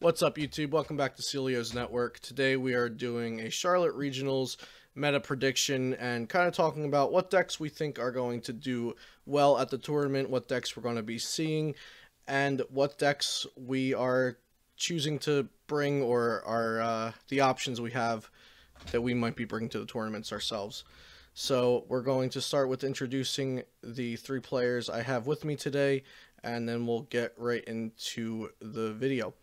What's up, YouTube? Welcome back to Celio's Network. Today we are doing a Charlotte Regionals meta prediction and kind of talking about what decks we think are going to do well at the tournament, what decks we're going to be seeing, and what decks we are choosing to bring or are the options we have that we might be bringing to the tournaments ourselves. So we're going to start with introducing the three players I have with me today, and then we'll get right into the video.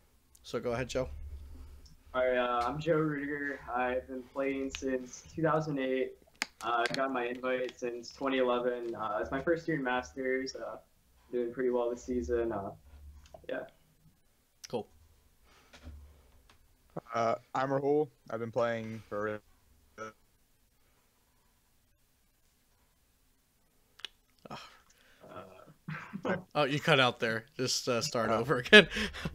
So go ahead, Joe. Alright, I'm Joe Ruettiger. I've been playing since 2008. I got my invite since 2011. It's my first year in Masters. Doing pretty well this season. Yeah. Cool. I'm Rahul. I've been playing for... Oh, you cut out there. Just start over again.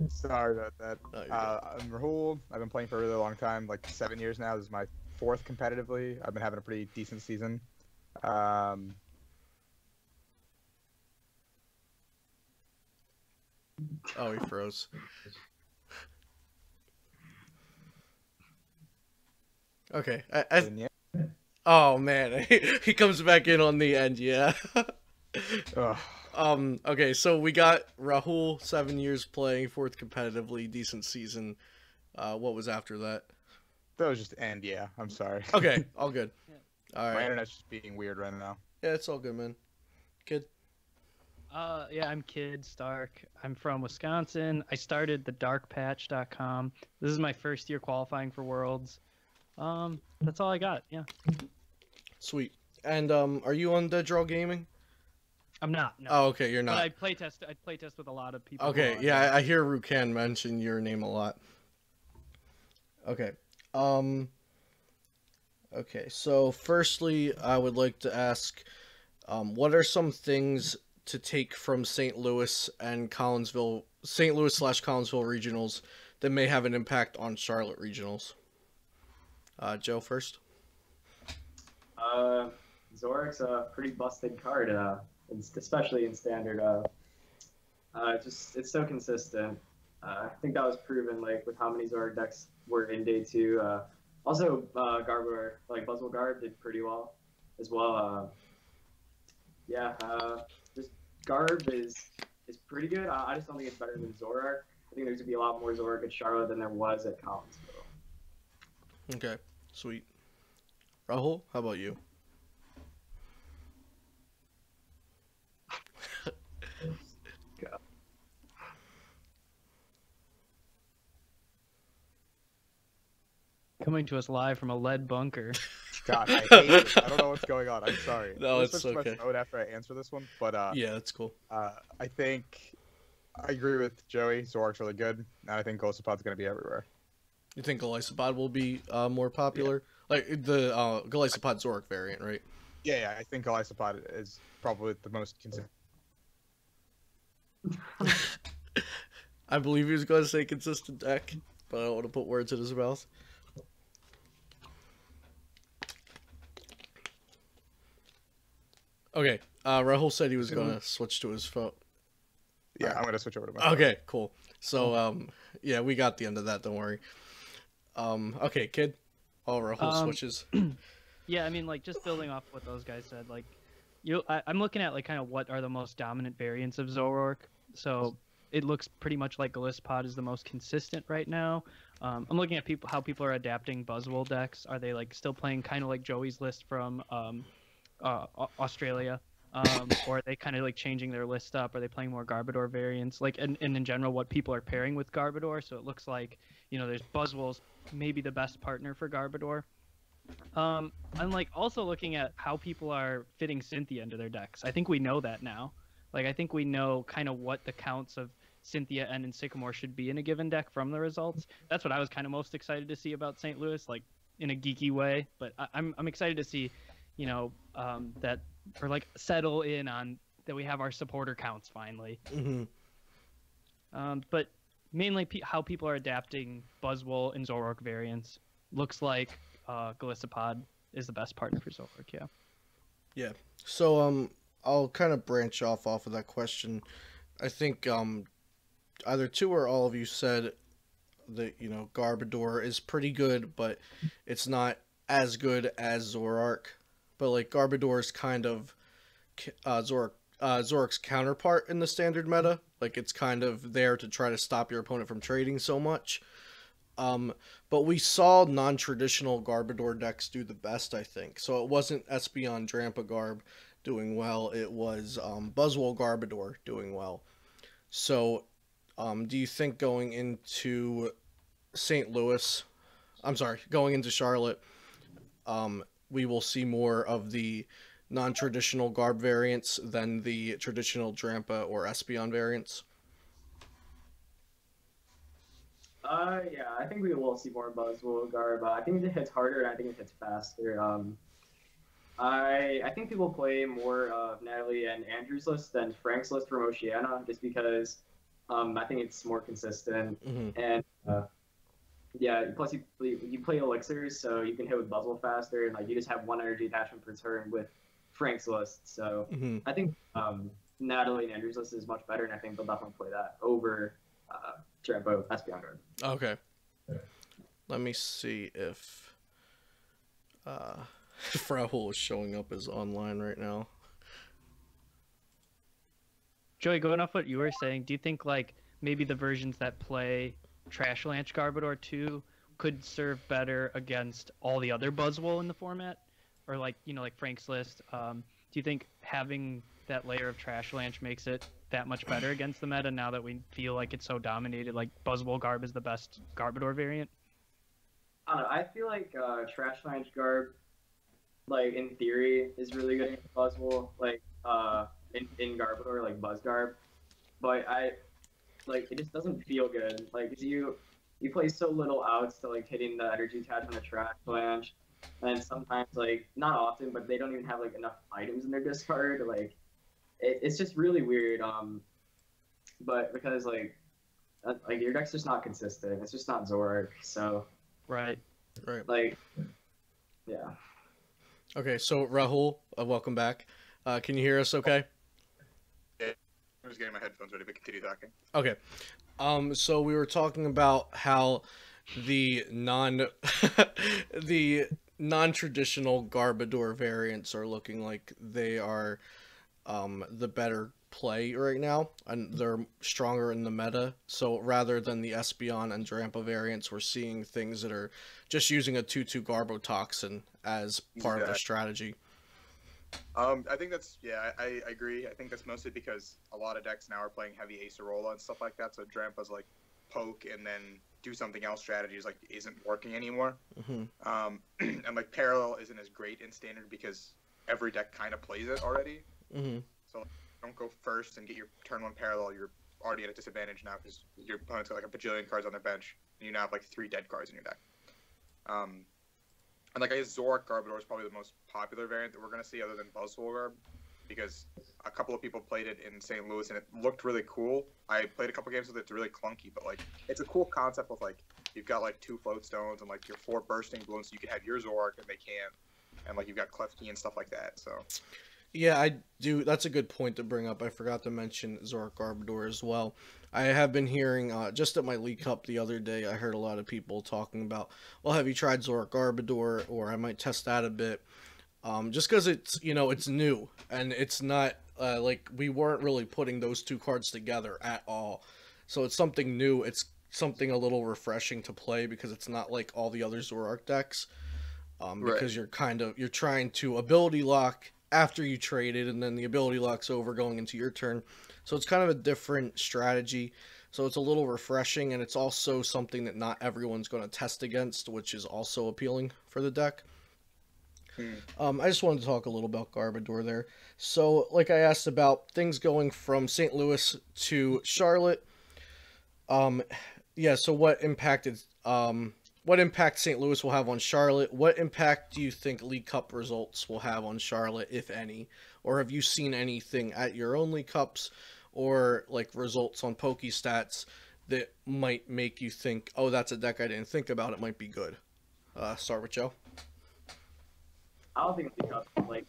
Sorry about that. Oh, I'm Rahul. I've been playing for a really long time, like 7 years now. This is my fourth competitively. I've been having a pretty decent season. Oh, he froze. Okay. Oh, man. He comes back in on the end, yeah. Okay, so we got Rahul, 7 years playing, fourth competitively, decent season. What was after that? That was just end, yeah. I'm sorry. Okay, all good. Yeah. All right. My internet's just being weird right now. Yeah, it's all good, man. Kid? Yeah, I'm Kid Starck. I'm from Wisconsin. I started the darkpatch.com. This is my first year qualifying for Worlds. That's all I got, yeah. Sweet. And are you on Dead Draw Gaming? I'm not, no. Oh, okay, you're not. But I playtest with a lot of people. Okay, yeah, I hear Rucan mention your name a lot. Okay. Okay, so firstly, I would like to ask, what are some things to take from St. Louis and Collinsville, St. Louis/Collinsville regionals that may have an impact on Charlotte regionals? Joe first. Zoroark's a pretty busted card, especially in standard. It's so consistent. I think that was proven, like, with how many Zoroark decks were in day 2. Also, Garbodor, like Buzzwole Garb, did pretty well as well. Just Garb is pretty good. I just don't think it's better than Zoroark. I think there's gonna be a lot more Zoroark at Charlotte than there was at Collinsville. Okay, sweet. Rahul, how about you? Coming to us live from a lead bunker. God, I hate this. I don't know what's going on. I'm sorry. No, I'll it's switch to okay. my phone after I answer this one, but Yeah, that's cool. I think I agree with Joey. Zoroark's really good, and I think Golisopod's going to be everywhere. You think Golisopod will be more popular? Yeah. Like the Golisopod Zoroark variant, right? Yeah, I think Golisopod is probably the most consistent. I believe he was going to say consistent deck, but I don't want to put words in his mouth. Okay, Rahul said he was going to switch to his phone. Yeah, I'm going to switch over to my phone. Okay, cool. So, yeah, we got the end of that, don't worry. Okay, Kid. All Rahul switches. Yeah, I mean, like, just building off what those guys said, like, I'm looking at, like, kind of what are the most dominant variants of Zoroark. So it looks pretty much like Golisopod is the most consistent right now. I'm looking at how people are adapting Buzzwole decks. Are they, like, still playing kind of like Joey's list from Australia? Or are they kind of, like, changing their list up? Are they playing more Garbodor variants? Like, and in general, what people are pairing with Garbodor. So it looks like, you know, there's Buzzwole's maybe the best partner for Garbodor. I'm, like, also looking at how people are fitting Cynthia into their decks. I think we know that now. Like, I think we know kind of what the counts of Cynthia and Sycamore should be in a given deck from the results. That's what I was kind of most excited to see about St. Louis, like, in a geeky way. But I'm excited to see, you know, that or, like, settle in on that we have our supporter counts finally. Mm-hmm. But mainly how people are adapting Buzzwole and Zoroark variants. Looks like Golisopod is the best partner for Zoroark, yeah. Yeah. So I'll kind of branch off of that question. I think either two or all of you said Garbodor is pretty good, but it's not as good as Zoroark. But like Garbodor is kind of Zoroark's counterpart in the standard meta. Like it's kind of there to try to stop your opponent from trading so much. But we saw non-traditional Garbodor decks do the best, I think. So it wasn't Espeon Drampa Garb doing well. It was Buzzwole Garbodor doing well. So do you think going into going into Charlotte, we will see more of the non-traditional Garb variants than the traditional Drampa or Espeon variants? Yeah, I think we will see more Buzzwole Garb. I think it hits harder, and I think it hits faster. I think people play more of Natalie and Andrew's list than Frank's list from Oceania, just because I think it's more consistent. And yeah, plus you play elixirs, so you can hit with Buzzwole faster, and like you just have one energy attachment per turn with Frank's list. So I think Natalie and Andrew's list is much better, and I think they'll definitely play that over Drampa Espeon Garb. Okay. Let me see if Rahul is showing up as online right now. Joey, going off what you were saying, do you think like maybe the versions that play Trash Lanch Garbodor 2 could serve better against all the other Buzzwole in the format? Or like, like Frank's list, do you think having that layer of Trash Lanch makes it that much better against the meta now that we feel like it's so dominated? Like Buzzwole Garb is the best Garbodor variant? I don't know. I feel like Trash Lanch Garb, like in theory, is really good against Buzzwole, like in Garbodor, like Buzz Garb. But it just doesn't feel good. Like you play so little outs to like hitting the energy attachment of Trash Lanch, and sometimes like not often, but they don't even have like enough items in their discard. Like it's just really weird. But because like your deck's just not consistent. It's just not Zoroark. So right. Like yeah. Okay, so Rahul, welcome back. Can you hear us okay? Yeah, I was getting my headphones ready, but continue talking. Okay. So we were talking about how the non-traditional Garbodor variants are looking like they are the better play right now, and they're stronger in the meta. So rather than the Espeon and Drampa variants, we're seeing things that are just using a 2/2 Garbotoxin as part of the strategy. I think that's, I agree. I think that's mostly because a lot of decks now are playing heavy Acerola and stuff like that, so Drampa's like poke and then do something else strategies like isn't working anymore. And like Parallel isn't as great in Standard because every deck kind of plays it already. So don't go first and get your turn 1 Parallel. You're already at a disadvantage now because your opponent's got like a bajillion cards on their bench and you now have like 3 dead cards in your deck. And like I guess Zoroark Garbodor is probably the most popular variant that we're gonna see other than Buzzwole Garb, because a couple of people played it in St. Louis and it looked really cool. I played a couple games with it. It's really clunky, but like it's a cool concept with like you've got like 2 float stones and like your 4 bursting balloons, so you can have your Zoroark and they can't, and like you've got Klefki and stuff like that. So yeah, I do. That's a good point to bring up. I forgot to mention Zoroark Garbodor as well. I have been hearing, just at my League Cup the other day, I heard a lot of people talking about, well, have you tried Zoroark Garbodor, or I might test that a bit. Just because it's, it's new, and it's not, like, we weren't really putting those 2 cards together at all. So it's something new. It's something a little refreshing to play, because it's not like all the other Zoroark decks. Because you're trying to ability lock after you traded, and then the ability lock's over going into your turn. So it's kind of a different strategy. So it's a little refreshing, and it's also something that not everyone's going to test against, which is also appealing for the deck. I just wanted to talk a little about Garbodor there. So, like I asked about things going from St. Louis to Charlotte. Yeah, so what impact St. Louis will have on Charlotte? What impact do you think League Cup results will have on Charlotte, if any? Or have you seen anything at your own League Cups, or like results on PokeStats that might make you think, oh, that's a deck I didn't think about, it might be good? Start with Joe. I don't think League Cup like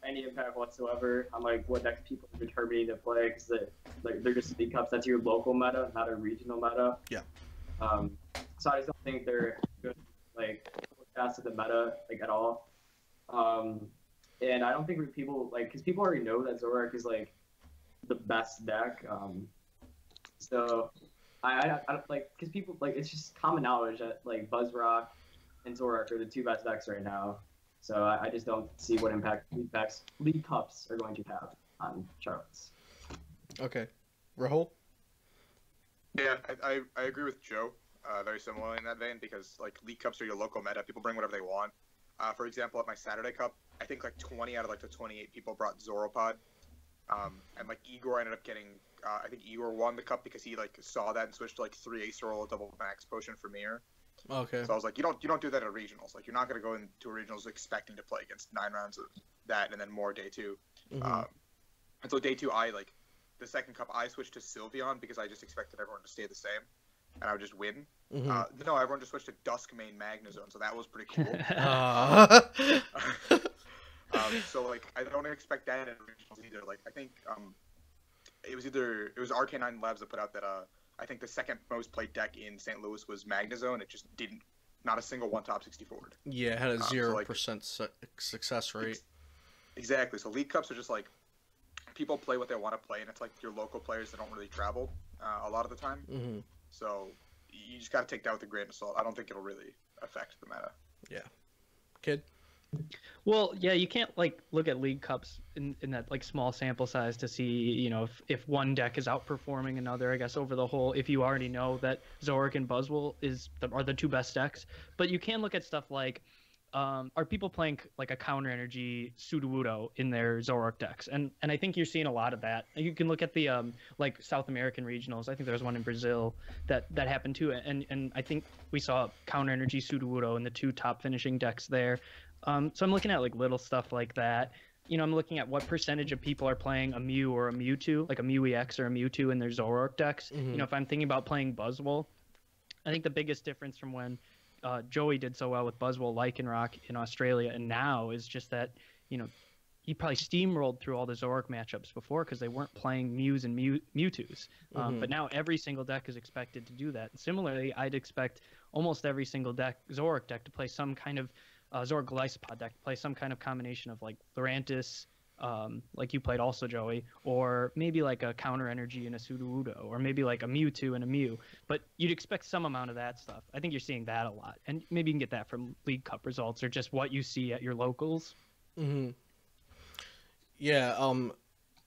any impact whatsoever on like what decks people are determining to play, because they're just League Cups. That's your local meta, not a regional meta. Yeah. So I just don't think they're good, like fast to the meta like at all. And I don't think people like because people already know that Zoroark is like the best deck. So I don't like because people like it's just common knowledge that like Buzzrock and Zoroark are the two best decks right now. So I just don't see what impact League Cups are going to have on Charlotte's. Okay, Rahul. Yeah, I agree with Joe. Very similarly in that vein because like League Cups are your local meta. People bring whatever they want. For example, at my Saturday Cup, I think like 20 out of like the 28 people brought Zoropod. And like Igor ended up getting, I think Igor won the cup because he like saw that and switched to like 3 Acerola double max potion for Mirror. Okay. So I was like, you don't do that at regionals. Like you're not gonna go into regionals expecting to play against 9 rounds of that and then more day 2. Mm-hmm. And so day 2, the second cup I switched to Sylveon because I just expected everyone to stay the same, and I would just win. Mm-hmm. No, everyone just switched to Dusk Mane Magnezone, so that was pretty cool. So like I don't expect that in regionals either. Like I think it was Arcanine Labs that put out that I think the second most played deck in St. Louis was Magnezone. It just not a single one top 60 forward. Yeah, it had a 0% success rate. Exactly. So League Cups are just like people play what they want to play, and it's like your local players that don't really travel a lot of the time. Mm-hmm. So you just got to take that with a grain of salt. I don't think it'll really affect the meta. Yeah. Kid? Well, yeah, you can't like look at League Cups in that like small sample size to see, you know, if one deck is outperforming another, I guess, over the whole, if you already know that Zoroark and Buzzwole are the two best decks. But you can look at stuff like, are people playing like a counter energy Sudowoodo in their Zoroark decks? And I think you're seeing a lot of that. You can look at the like South American regionals. I think there was one in Brazil that happened too. And I think we saw counter energy Sudowoodo in the 2 top finishing decks there. So I'm looking at like little stuff like that. You know, I'm looking at what percentage of people are playing a Mew or a Mewtwo, like a Mew EX or a Mewtwo in their Zoroark decks. Mm-hmm. You know, if I'm thinking about playing Buzzwole, I think the biggest difference from when Joey did so well with Buzzwole Lycanroc in Australia and now is just that, you know, he probably steamrolled through all the Zoroark matchups before because they weren't playing Mews and Mewtwo's. But now every single deck is expected to do that. And similarly, I'd expect almost every single Zoroark deck to play some kind of Zoroark Glycepod deck, play some kind of combination of like Lurantis, like you played also, Joey, or maybe like a counter energy and a Sudowoodo, or maybe like a Mewtwo and a Mew. But you'd expect some amount of that stuff. I think you're seeing that a lot, and maybe you can get that from League Cup results or just what you see at your locals. Mm-hmm. Yeah,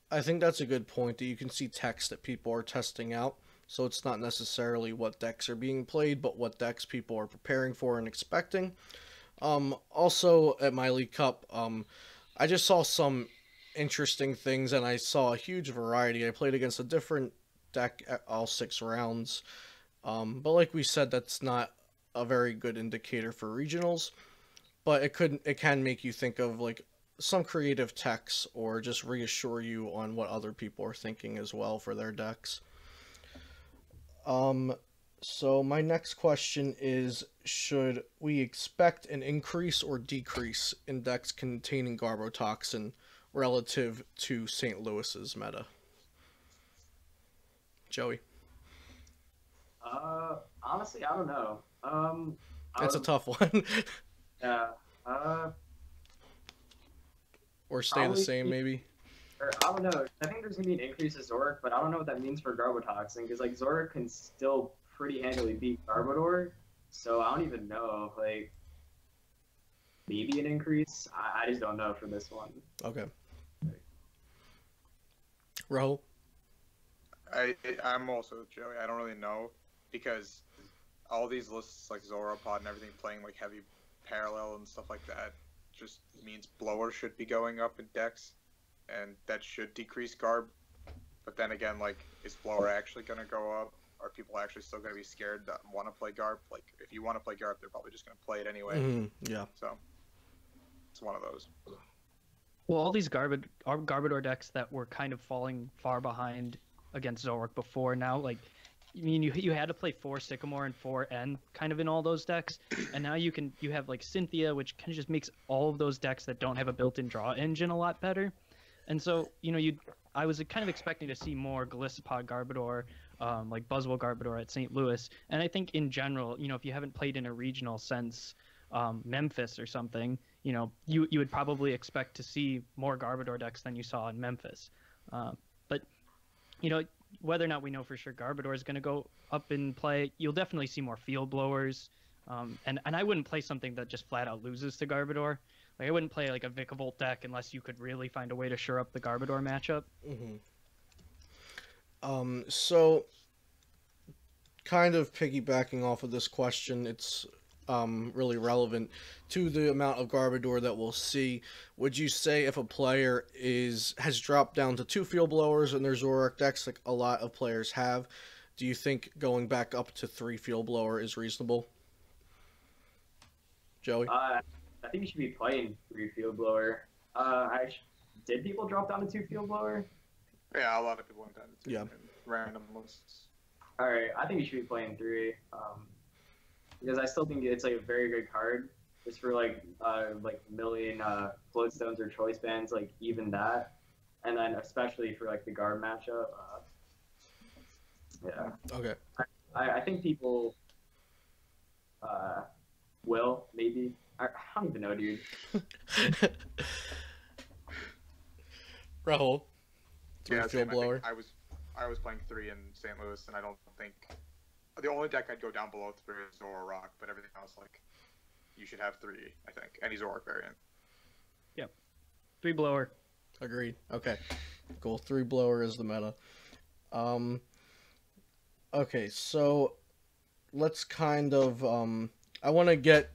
I think that's a good point that you can see text that people are testing out. So it's not necessarily what decks are being played, but what decks people are preparing for and expecting. Also at my League Cup, I just saw some interesting things and I saw a huge variety. I played against a different deck at all 6 rounds. But like we said, that's not a very good indicator for regionals, but it can make you think of like some creative techs or just reassure you on what other people are thinking as well for their decks. So my next question is, should we expect an increase or decrease in decks containing Garbotoxin relative to St. Louis's meta? Joey? Honestly, I don't know. That's a tough one. Yeah. Or stay the same, maybe? Or, I don't know. I think there's going to be an increase in Zoroark, but I don't know what that means for Garbotoxin, because like Zoroark can still pretty handily beat Garbodor, so I don't even know if like maybe an increase. I just don't know for this one. Okay. Rahul? I'm also with Joey. I don't really know because all these lists like Zoropod and everything playing like heavy parallel and stuff like that just means Blower should be going up in decks, and that should decrease Garb. But then again, like, is Blower actually going to go up? Are people actually still going to be scared that want to play Garb? Like, if you want to play Garb, they're probably just going to play it anyway. Mm-hmm. Yeah. So, it's one of those. Well, all these Garbodor decks that were kind of falling far behind against Zoroark before now, like, I mean, you had to play 4 Sycamore and 4 N kind of in all those decks, and now you have like Cynthia, which kind of just makes all of those decks that don't have a built-in draw engine a lot better. And so, you know, I was kind of expecting to see more Glycepod Garbodor like Buzzwole Garbodor at St. Louis. And I think in general, you know, if you haven't played in a regional since Memphis or something, you know, you would probably expect to see more Garbodor decks than you saw in Memphis. But, you know, whether or not we know for sure Garbodor is going to go up in play, you'll definitely see more field blowers. And I wouldn't play something that just flat out loses to Garbodor. Like I wouldn't play like a Vikavolt deck unless you could really find a way to shore up the Garbodor matchup. So kind of piggybacking off of this question, it's really relevant to the amount of Garbodor that we'll see. Would you say if a player has dropped down to 2 field blowers in their Zoroark decks, like a lot of players have, do you think going back up to 3 field blower is reasonable? Joey? I think you should be playing 3 field blower. Did people drop down to 2 field blower? Yeah, a lot of people went down to 2 Yeah. in random lists. All right, I think you should be playing 3. Because I still think it's like a very good card. Just for like million floatstones or choice bands, like even that, and then especially for like the guard matchup. Yeah. Okay. I think people will maybe. I don't even know, dude. Rahul? 3 Yeah, field same. blower? I was playing 3 in St. Louis, and I don't think the only deck I'd go down below 3 is Zoroark, but everything else, like, you should have 3, I think. Any Zoroark variant. Yep. 3 blower. Agreed. Okay. Cool. 3 blower is the meta. Okay, so let's kind of I want to get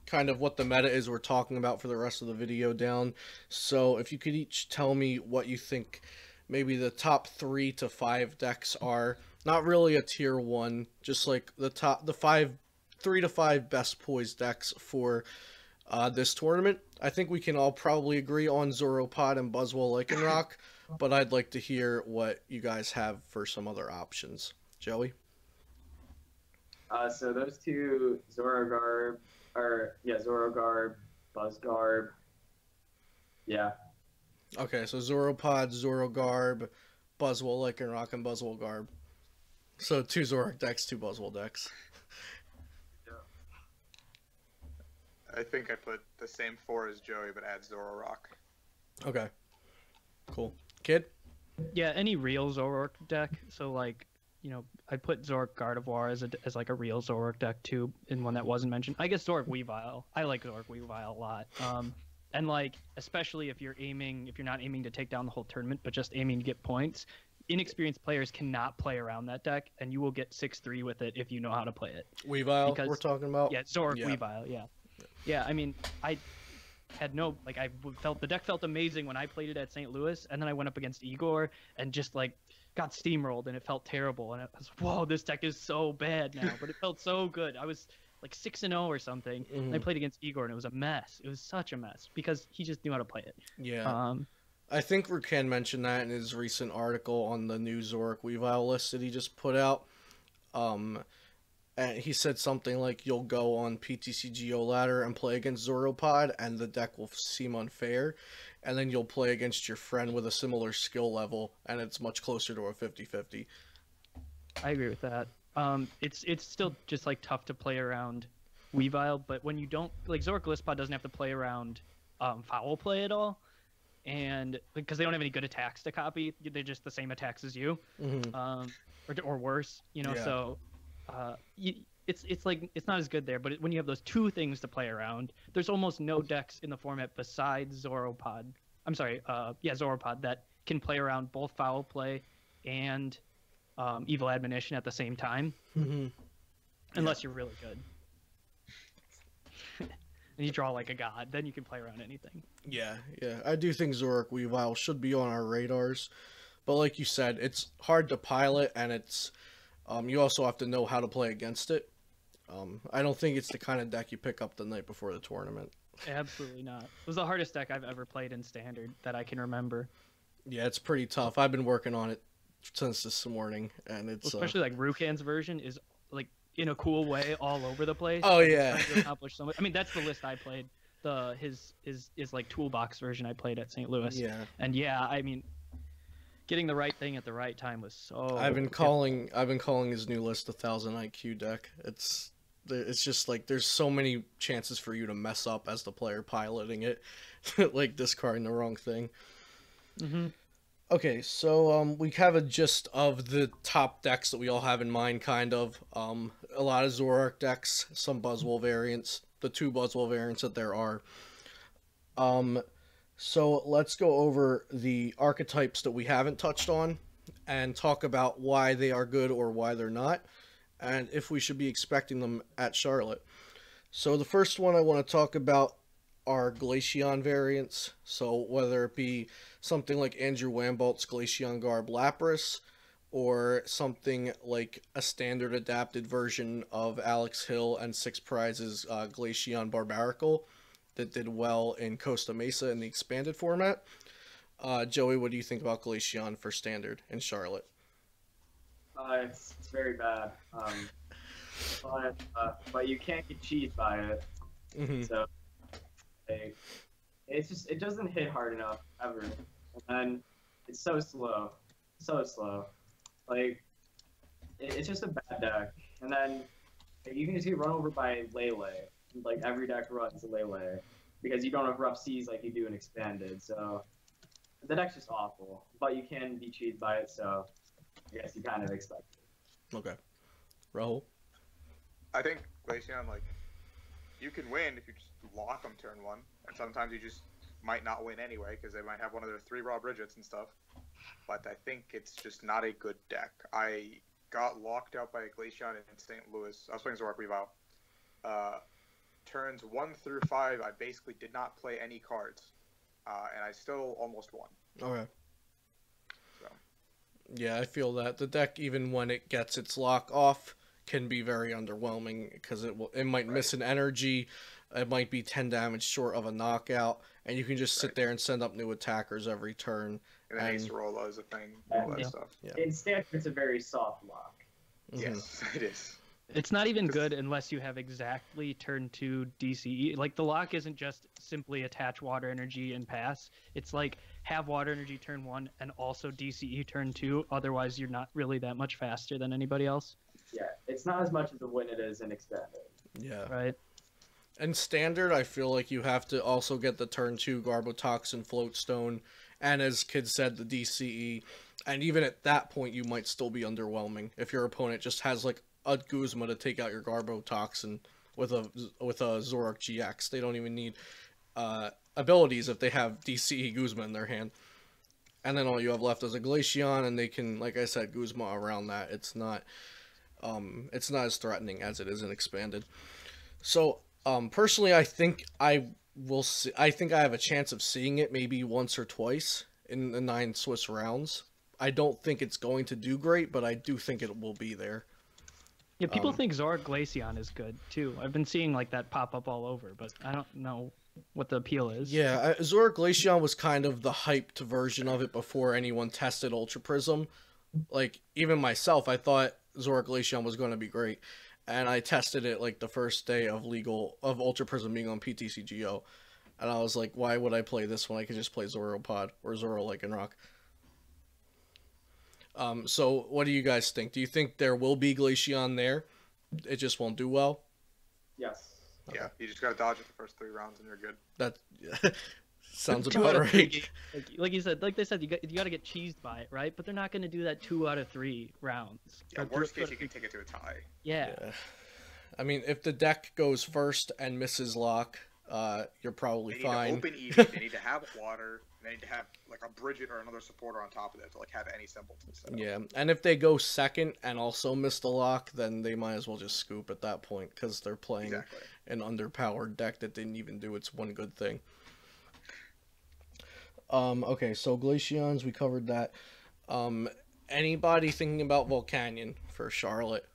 kind of what the meta is we're talking about for the rest of the video down. So if you could each tell me what you think maybe the top 3 to 5 decks are. Not really a tier 1, just like the 3 to 5 best poised decks for this tournament. I think we can all probably agree on Zoropod and Buzzwole Lycanroc, but I'd like to hear what you guys have for some other options. Joey? So those 2, Zoroark, Buzzgarb. Yeah. Okay, so Zoropod, Zorogarb, Buzzwole Lycanroc, and Buzzwole Garb. So 2 Zoroark decks, 2 Buzzwole decks. I think I put the same 4 as Joey, but add Zoroark. Okay. Cool. Kid? Yeah, any real Zoroark deck. So like, you know, I put Zoroark Gardevoir as like a real Zoroark deck too, in one that wasn't mentioned. I guess Zoroark Weavile. I like Zoroark Weavile a lot. And like, especially if you're not aiming to take down the whole tournament, but just aiming to get points, inexperienced players cannot play around that deck, and you will get 6-3 with it if you know how to play it. Weavile, because, we're talking about? Yeah, Zoroark Weavile, yeah. Yeah, I mean, I had no, like, the deck felt amazing when I played it at St. Louis, and then I went up against Igor and just, like, got steamrolled, and it felt terrible, and I was, whoa, this deck is so bad now, but it felt so good. I was, like, 6-0 or something, and I played against Igor, and it was a mess. It was such a mess, because he just knew how to play it. Yeah. I think Rukan mentioned that in his recent article on the new Zoroark Weavile list that he just put out. And he said something like, you'll go on PTCGO ladder and play against Zoropod, and the deck will seem unfair. And then you'll play against your friend with a similar skill level, and it's much closer to a 50-50. I agree with that. It's still just, like, tough to play around Weavile, but when you don't... Like, Zoroark Glispod doesn't have to play around foul play at all. And because they don't have any good attacks to copy, they're just the same attacks as you, or worse, you know. Yeah. So it's like it's not as good there. But when you have those 2 things to play around, there's almost no decks in the format besides Zoropod. Zoropod that can play around both foul play and evil admonition at the same time, unless you're really good. And you draw like a god, then you can play around anything. Yeah. I do think Zoroark Weavile should be on our radars. But like you said, it's hard to pilot, and it's you also have to know how to play against it. I don't think it's the kind of deck you pick up the night before the tournament. Absolutely not. It was the hardest deck I've ever played in Standard that I can remember. Yeah, it's pretty tough. I've been working on it since this morning, and it's... Especially like Rukan's version is like in a cool way all over the place. Oh yeah. To accomplish so much. I mean, that's the list I played. His like toolbox version I played at St. Louis. Yeah. And yeah, I mean, getting the right thing at the right time was so. I've been calling his new list 1,000 IQ deck. It's just like there's so many chances for you to mess up as the player piloting it, like discarding the wrong thing. Mm-hmm. Okay, so we have a gist of the top decks that we all have in mind, kind of. A lot of Zoroark decks, some Buzzwole variants, the 2 Buzzwole variants that there are. So let's go over the archetypes that we haven't touched on and talk about why they are good or why they're not, and if we should be expecting them at Charlotte. So the first one I want to talk about are Glaceon variants. So whether it be something like Andrew Wambolt's Glaceon Garb Lapras, or something like a standard adapted version of Alex Hill and Six Prizes Glaceon Barbaracle that did well in Costa Mesa in the expanded format. Joey, what do you think about Glaceon for standard in Charlotte? It's very bad. But you can't get cheated by it. Mm-hmm. So it doesn't hit hard enough ever, and it's so slow. Like it's just a bad deck. And then you can just get run over by Lele. Like every deck runs Lele because you don't have rough seas like you do in expanded. So the deck's just awful. But you can be cheated by it, so I guess you kind of expect it. Okay. Rahul? I think Glaceon, like, you can win if you just lock them turn 1, and sometimes you just might not win anyway because they might have one of their 3 Raw Bridgets and stuff. But I think it's just not a good deck. I got locked out by a Glaceon in St. Louis. I was playing Zoroark Revow. Turns 1 through 5, I basically did not play any cards, and I still almost won. Okay. So. Yeah, I feel that the deck, even when it gets its lock off, can be very underwhelming because it might miss an energy, it might be 10 damage short of a knockout, and you can just sit there and send up new attackers every turn. And then Acerola is a thing, all that stuff. Yeah. In standard, it's a very soft lock. Mm-hmm. Yes, it is. It's not even good unless you have exactly turn 2 DCE. Like, the lock isn't just simply attach water energy and pass. It's like have water energy turn 1 and also DCE turn 2. Otherwise, you're not really that much faster than anybody else. Yeah, it's not as much as a win it is in expanded. Yeah. Right. And standard, I feel like you have to also get the turn 2 Garbotoxin, Floatstone, and as Kid said, the DCE. And even at that point, you might still be underwhelming if your opponent just has like a Guzma to take out your Garbotoxin with a Zoroark GX. They don't even need abilities if they have DCE Guzma in their hand. And then all you have left is a Glaceon, and they can, like I said, Guzma around that. It's not as threatening as it is in expanded. So personally, I think I have a chance of seeing it maybe once or twice in the 9 Swiss rounds. I don't think it's going to do great, but I do think it will be there. Yeah, people think Zoroark Glaceon is good too. I've been seeing like that pop up all over, but I don't know what the appeal is. Yeah, Zoroark Glaceon was kind of the hyped version of it before anyone tested Ultra Prism. Like, even myself, I thought Zoroark Glaceon was going to be great. And I tested it like the first day of Ultra Prism being on PTCGO. And I was like, why would I play this when I could just play Zoropod or Zoro Lycanroc? So what do you guys think? Do you think there will be Glaceon there? It just won't do well? Yes. Yeah, you just gotta dodge it the first 3 rounds and you're good. That sounds 2 about out of 3 right. games, like you said, like they said, you got to get cheesed by it, right? But they're not going to do that 2 out of 3 rounds. Yeah, worst case you can take it to a tie. Yeah. I mean, if the deck goes first and misses lock, you're probably They need fine. to open Eevee, they need to have water, they need to have like a Bridget or another supporter on top of it to like have any simpletons. So. Yeah, and if they go second and also miss the lock, then they might as well just scoop at that point because they're playing an underpowered deck that didn't even do its one good thing. Okay, so Glaceons, we covered that. Anybody thinking about Volcanion for Charlotte?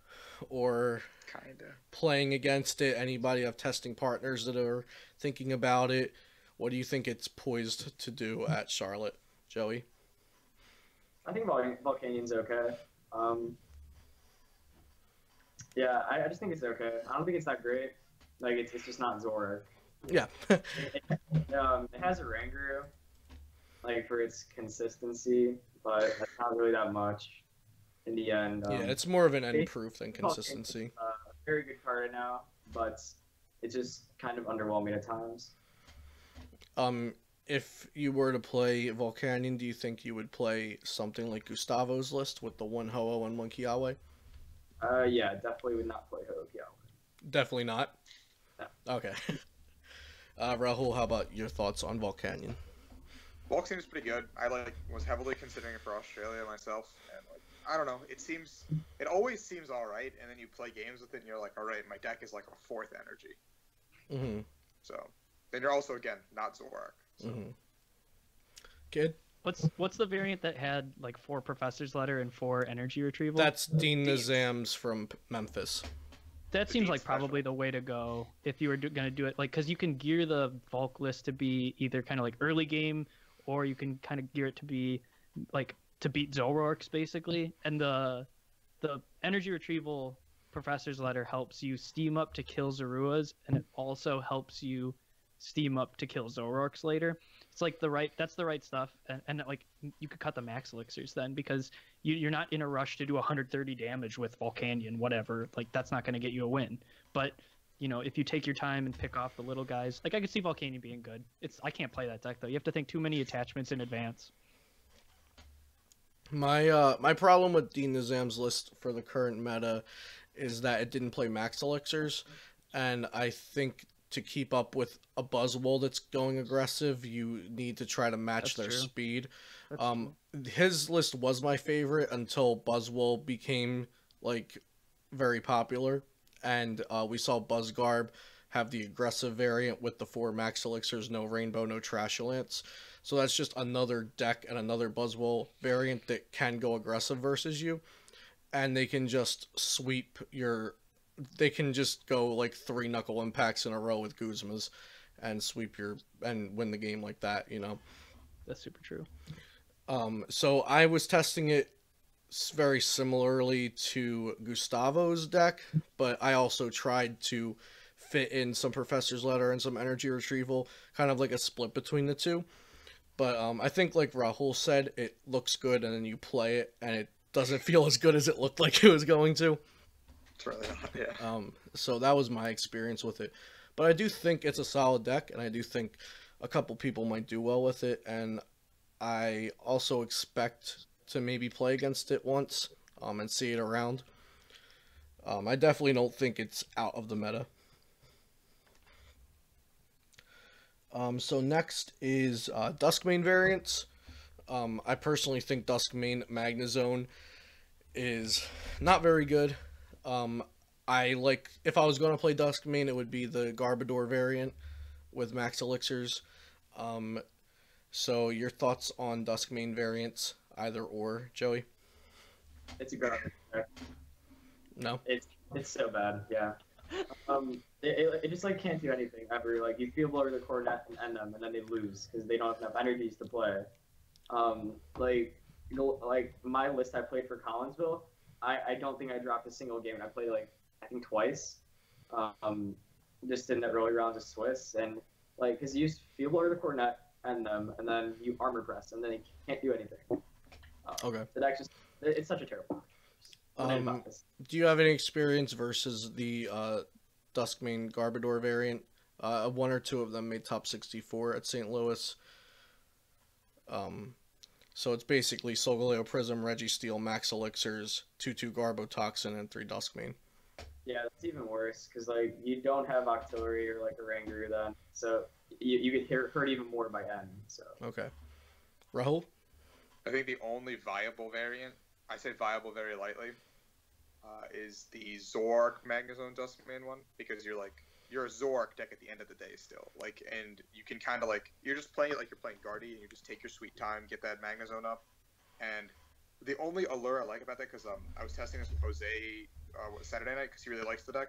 Or Kinda. playing against it? Anybody have testing partners that are thinking about it? What do you think it's poised to do at Charlotte, Joey? I think Volcanion's okay. Yeah, I just think it's okay. I don't think it's that great. Like, it's just not Zoroark. Yeah. It has a Ranguru, like, for its consistency, but that's not really that much in the end. Yeah, it's more of an end they- proof than Volcanion is consistency. a very good card right now, but it's just kind of underwhelming at times. If you were to play Volcanion, do you think you would play something like Gustavo's list with the one Ho-Oh and one Kiawe? Yeah, definitely would not play Ho-Oh. Definitely not. No. Okay. Rahul, how about your thoughts on Volcanion? Volk seems pretty good. I was heavily considering it for Australia myself, and I don't know. It always seems all right, and then you play games with it, and you're like, all right, my deck is like a fourth energy. Mm-hmm. So then you're also again not Zoroark. So. Mm-hmm. Kid? What's the variant that had like 4 Professor's Letter and 4 Energy Retrieval? That's Dean Nizam's from Memphis. That The seems Dean like probably the way to go if you were going to do it, like, because you can gear the Volk list to be either kind of like early game, or you can kind of gear it to be like to beat Zoroarks basically, and the Energy Retrieval Professor's Letter helps you steam up to kill Zoruas, and it also helps you steam up to kill Zoroarks later. It's like that's the right stuff, and like you could cut the max elixirs then, because you're not in a rush to do 130 damage with Volcanion, whatever. Like that's not going to get you a win. But if you take your time and pick off the little guys, like I could see Volcanion being good. I can't play that deck though. You have to think too many attachments in advance. My problem with Dean Nizam's list for the current meta is that it didn't play max elixirs, and I think to keep up with a Buzzwole that's going aggressive, you need to try to match their speed. His list was my favorite until Buzzwole became like very popular, and we saw Buzzgarb have the aggressive variant with the 4 max elixirs, no rainbow, no Trashulance. So that's just another deck and another Buzzwole variant that can go aggressive versus you, and they can just sweep your. They can just go like 3 knuckle impacts in a row with Guzmas and sweep and win the game like that, That's super true. So I was testing it very similarly to Gustavo's deck, but I also tried to fit in some Professor's Letter and some Energy Retrieval, kind of like a split between the two. But I think, like Rahul said, it looks good, and then you play it, and it doesn't feel as good as it looked like it was going to. It's really not, yeah. So that was my experience with it. But I do think it's a solid deck, and I do think a couple people might do well with it, and I also expect to maybe play against it once and see it around. I definitely don't think it's out of the meta. So next is Dusk Mane variants. I personally think Dusk Mane Magnezone is not very good. If I was going to play Dusk Mane, it would be the Garbodor variant with max elixirs. So your thoughts on Dusk Mane variants, either or, Joey? It's a garbage deck. No? It's so bad, yeah. It just like can't do anything ever. Like you feel blow the Coronet and end them, and then they lose because they don't have enough energies to play. Like my list I played for Collinsville, I don't think I dropped a single game. I played I think twice, just in the early rounds of Swiss, and because you feel blow the Coronet and them, and then you armor press, and then you can't do anything. Okay. It's such a terrible. Do you have any experience versus the Dusk Mane Garbodor variant? One or two of them made top 64 at St. Louis. So it's basically Solgaleo Prism, Registeel, Max Elixirs, 2/2 Garbotoxin, and 3 Dusk Mane. Yeah, that's even worse because you don't have Octillery or a Rangaroo then, so you get hurt even more by end. So okay, Rahul. I think the only viable variant, I say viable very lightly, is the Zoroark Magnezone Dusk Mane one, because you're a Zoroark deck at the end of the day still, and you can kind of you're just playing it like you're playing Guardy, and you just take your sweet time, get that Magnezone up, and the only allure I like about that, because I was testing this with Jose Saturday night, because he really likes the deck,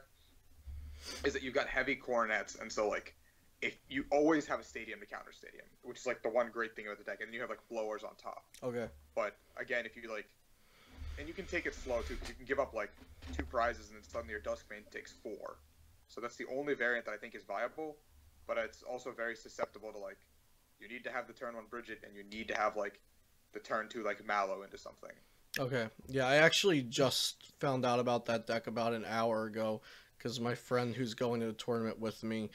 is that you've got heavy coronets, and so if you always have a stadium to counter stadium, which is the one great thing about the deck, and then you have blowers on top. Okay. But again, if you and you can take it slow too, because you can give up 2 prizes and then suddenly your Dusk Mane takes 4. So that's the only variant that I think is viable, but it's also very susceptible to you need to have the turn 1 Bridget, and you need to have the turn 2 like Mallow into something. Okay. Yeah, I actually just found out about that deck about an hour ago because my friend who's going to the tournament with me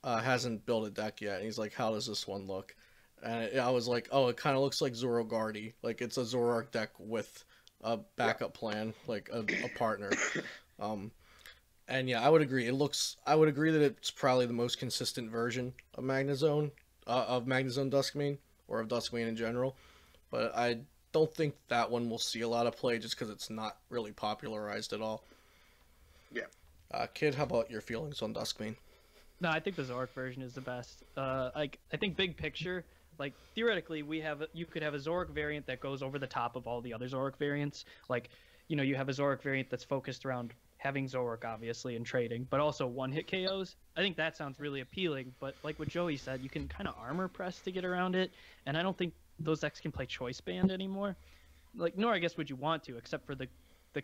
hasn't built a deck yet. And he's like, "How does this one look?" And I was like, "Oh, it kind of looks like Zoroark. Like it's a Zoroark deck with a backup plan, like a partner." And yeah, I would agree. I would agree that it's probably the most consistent version of Magnezone, Dusk Mane, or of Dusk Mane in general. But I don't think that one will see a lot of play just because it's not really popularized at all. Yeah. Kid, how about your feelings on Dusk Mane? No, I think the Zoroark version is the best. Like I think big picture, like theoretically, you could have a Zoroark variant that goes over the top of all the other Zoroark variants. Like, you have a Zoroark variant that's focused around having Zoroark obviously and trading, but also one-hit KOs. I think that sounds really appealing. But like what Joey said, you can kind of armor press to get around it, and I don't think those decks can play choice band anymore. Like, nor I guess would you want to, except for the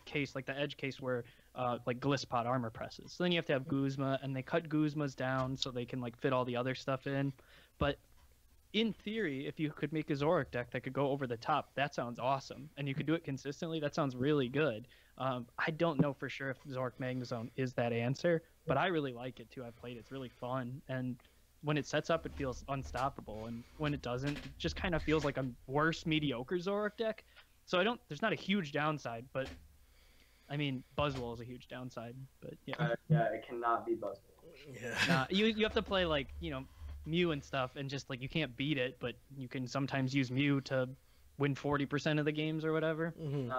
case, like the edge case where like Glisspot armor presses. So then you have to have Guzma, and they cut Guzmas down so they can like fit all the other stuff in. But in theory, if you could make a Zoroark deck that could go over the top, that sounds awesome. And you could do it consistently, that sounds really good. I don't know for sure if Zoroark Magnezone is that answer, but I really like it too. I've played it. It's really fun. And when it sets up, it feels unstoppable. And when it doesn't, it just kind of feels like a worse, mediocre Zoroark deck. So there's not a huge downside, but I mean, Buzzwole is a huge downside. But yeah. Yeah, it cannot be Buzzwole. Yeah. Nah, you have to play like, Mew and stuff, and just like you can't beat it, but you can sometimes use Mew to win 40% of the games or whatever. Mm-hmm.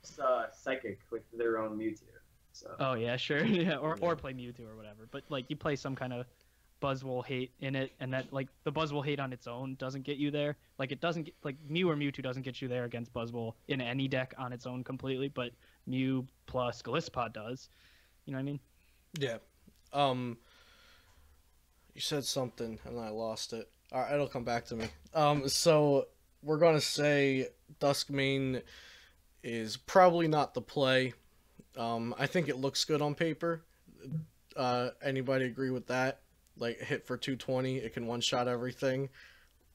It's Psychic with their own Mewtwo. So. Oh yeah, sure. Yeah, or play Mewtwo or whatever. But like you play some kind of Buzzwole hate in it, and that like the Buzzwole hate on its own doesn't get you there. Like it doesn't get, like Mew or Mewtwo doesn't get you there against Buzzwole in any deck on its own completely, but Mew plus Glisspot does. You know what I mean? Yeah. You said something and I lost it. All right, it'll come back to me. So we're gonna say Dusk Mane is probably not the play. I think it looks good on paper. Anybody agree with that? Like hit for 220, it can one-shot everything.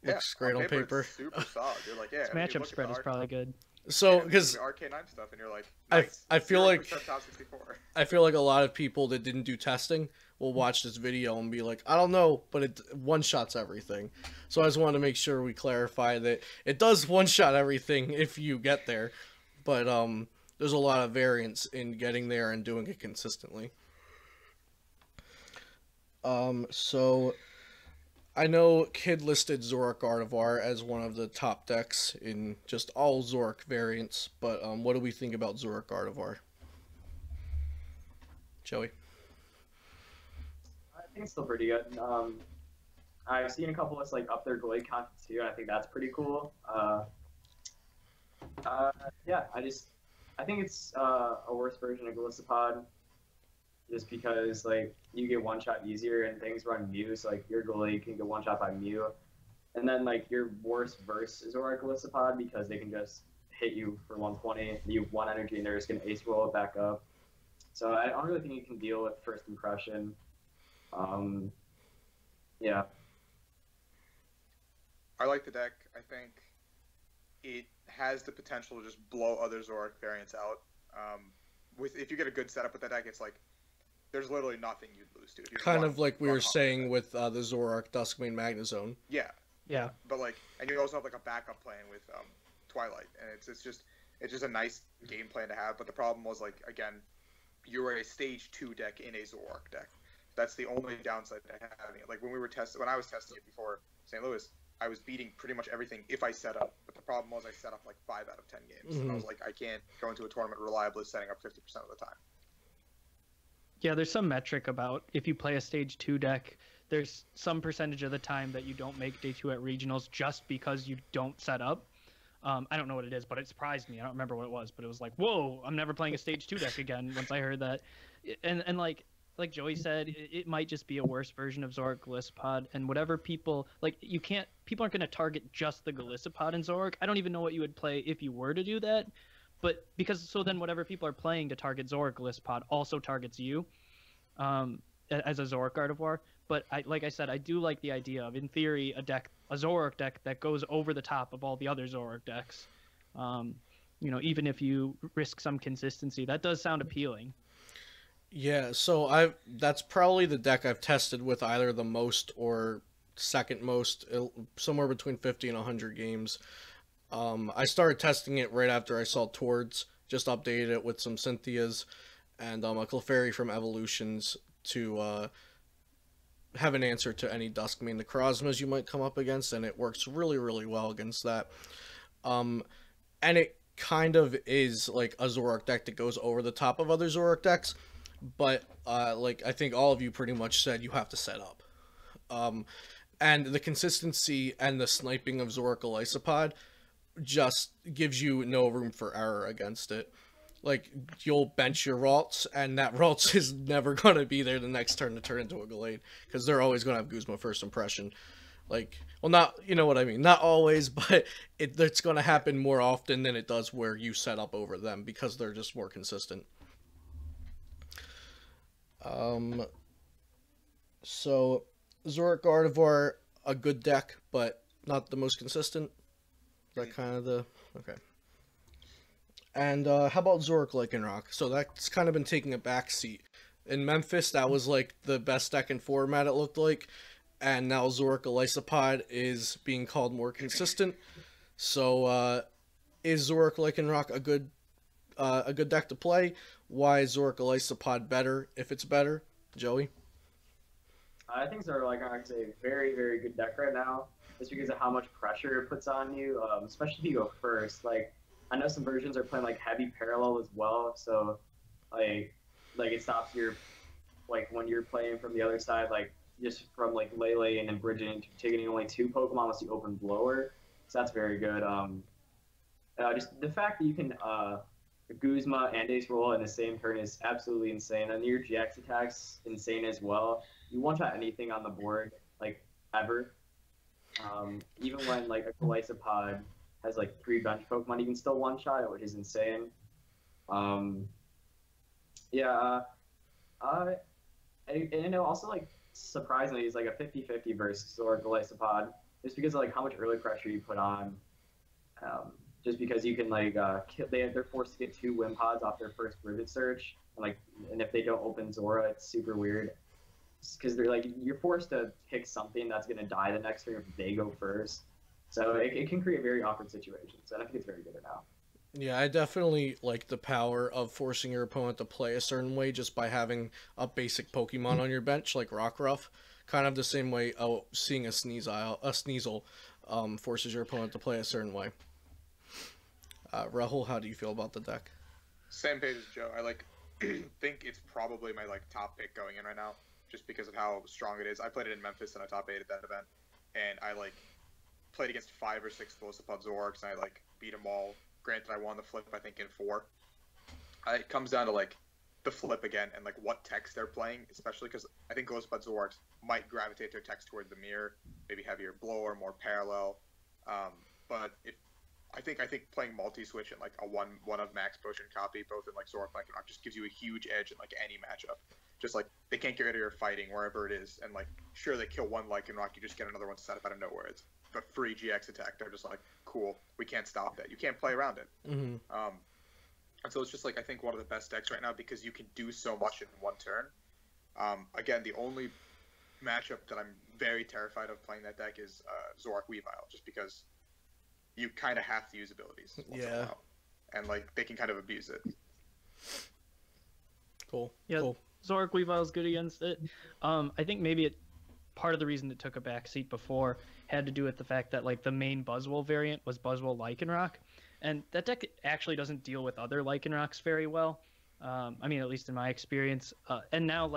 Looks great on paper. It's super solid. You're like, yeah. Its matchup spread is probably good. So because RK9 stuff, and you're like, nice. I feel like top 64. I feel like a lot of people that didn't do testing will watch this video and be like, I don't know, but it one-shots everything. So I just wanted to make sure we clarify that it does one-shot everything if you get there, but there's a lot of variance in getting there and doing it consistently. So I know Kid listed Zoroark Gardevoir as one of the top decks in just all Zoroark variants, but what do we think about Zoroark Gardevoir? Joey? I think it's still pretty good. I've seen a couple of like up their Glaceon too, and I think that's pretty cool. Yeah, I think it's a worse version of Glisspot, just because like you get one shot easier and things run Mew, so like your goalie can get one shot by Mew, and then like your worst verse is Zoroark Glisspot because they can just hit you for 120, you have one energy, and they're just gonna ace roll it back up. So I don't really think you can deal with first impression. Yeah. I like the deck. I think it has the potential to just blow other Zoroark variants out. If you get a good setup with that deck, it's like there's literally nothing you'd lose to. Kind of like we were saying with the Zoroark Dusk Mane Magnezone. Yeah. Yeah. But like, and you also have like a backup plan with Twilight, and it's just a nice game plan to have. But the problem was like, again, you were a stage 2 deck in a Zoroark deck. That's the only downside to having it. Like when I was testing it before St. Louis, I was beating pretty much everything if I set up. But the problem was I set up like 5 out of 10 games. Mm-hmm. And I was like, I can't go into a tournament reliably setting up 50% of the time. Yeah, there's some metric about if you play a stage 2 deck, there's some percentage of the time that you don't make day 2 at regionals just because you don't set up. I don't know what it is, but it surprised me. I don't remember what it was, but it was like, whoa, I'm never playing a stage 2 deck again once I heard that. And like Joey said, it might just be a worse version of Zoroark Glisspot, and whatever people people aren't going to target just the Glisspot in Zoroark. I don't even know what you would play if you were to do that, but then whatever people are playing to target Zoroark Glisspot also targets you. as a Zoroark Gardevoir. But like I said, I do like the idea of, in theory, a Zoroark deck that goes over the top of all the other Zoroark decks. Even if you risk some consistency, that does sound appealing. Yeah, so that's probably the deck I've tested with either the most or second most, somewhere between 50 and 100 games. I started testing it right after I saw Tords, just updated it with some Cynthias and a Clefairy from Evolutions to have an answer to any Dusk Mane Necrozmas you might come up against, and it works really, really well against that. And it kind of is like a Zoroark deck that goes over the top of other Zoroark decks, but like I think all of you pretty much said, you have to set up. And the consistency and the sniping of Zoroark Elysopod just gives you no room for error against it. Like, you'll bench your Ralts, and that Ralts is never going to be there the next turn to turn into a Gallade, because they're always going to have Guzma first impression. Like, well, not, you know what I mean, not always, but it's going to happen more often than it does where you set up over them, because they're just more consistent. So, Zoroark Gardevoir, a good deck, but not the most consistent. Is that kind of the... Okay. And how about Zoroark Lycanroc? So that's kind of been taking a back seat. In Memphis, that was like the best deck in format, it looked like. And now Zoroark Elysopod is being called more consistent. So is Zoroark Lycanroc a good deck to play? Why is Zoroark Elysopod better if it's better? Joey? I think Zoroark Lycanroc is a very, very good deck right now, just because of how much pressure it puts on you, especially if you go first. Like, I know some versions are playing like heavy parallel as well, so like it stops your, like, when you're playing from the other side, like just from like Lele and then bridging, taking only 2 Pokemon unless you open Blower. So that's very good. Just the fact that you can Guzma and Ace Roll in the same turn is absolutely insane. And your GX attack's insane as well. You one-shot anything on the board, like, ever. Even when like a Elysopod has like 3 bench Pokemon, you can still one-shot it, which is insane. And also, like, surprisingly, it's like a 50-50 versus Zoroark Elysopod, just because of like how much early pressure you put on. Just because you can like they're forced to get 2 Wimpods off their first Rivet Search, and if they don't open Zora, it's super weird. Because they're like, you're forced to pick something that's gonna die the next turn if they go first. So it can create very awkward situations, and I think it's very good now. Yeah, I definitely like the power of forcing your opponent to play a certain way just by having a basic Pokemon on your bench, like Rockruff. Kind of the same way seeing a Sneasel forces your opponent to play a certain way. Rahul, how do you feel about the deck? Same page as Joe. I think it's probably my top pick going in right now, just because of how strong it is. I played it in Memphis and I top 8 at that event, and I played against 5 or 6 Velocipede Zoroarks, and I beat them all. Granted, I won the flip, I think, in 4. It comes down to the flip again and what techs they're playing, especially because I think Velocipede Zoroarks might gravitate their techs toward the mirror, maybe heavier blower, more parallel. But I think playing multi-switch and a one of max potion copy, both in Zoroark Lycanroc, just gives you a huge edge in any matchup. Just they can't get rid of your fighting wherever it is, and sure, they kill one Lycanroc, you just get another one set up out of nowhere. It's a free GX attack. They're just cool, we can't stop that. You can't play around it. Mm-hmm. And so it's just I think one of the best decks right now because you can do so much in one turn. Again, the only matchup that I'm very terrified of playing that deck is Zoroark Weavile, just because you kind of have to use abilities once in a while. And they can kind of abuse it. Cool. Yeah, cool. Zoroark Weavile is good against it. I think maybe part of the reason it took a backseat before had to do with the fact that the main Buzzwole variant was Buzzwole Lycanroc, and that deck actually doesn't deal with other Lycanrocs very well. I mean, at least in my experience. And now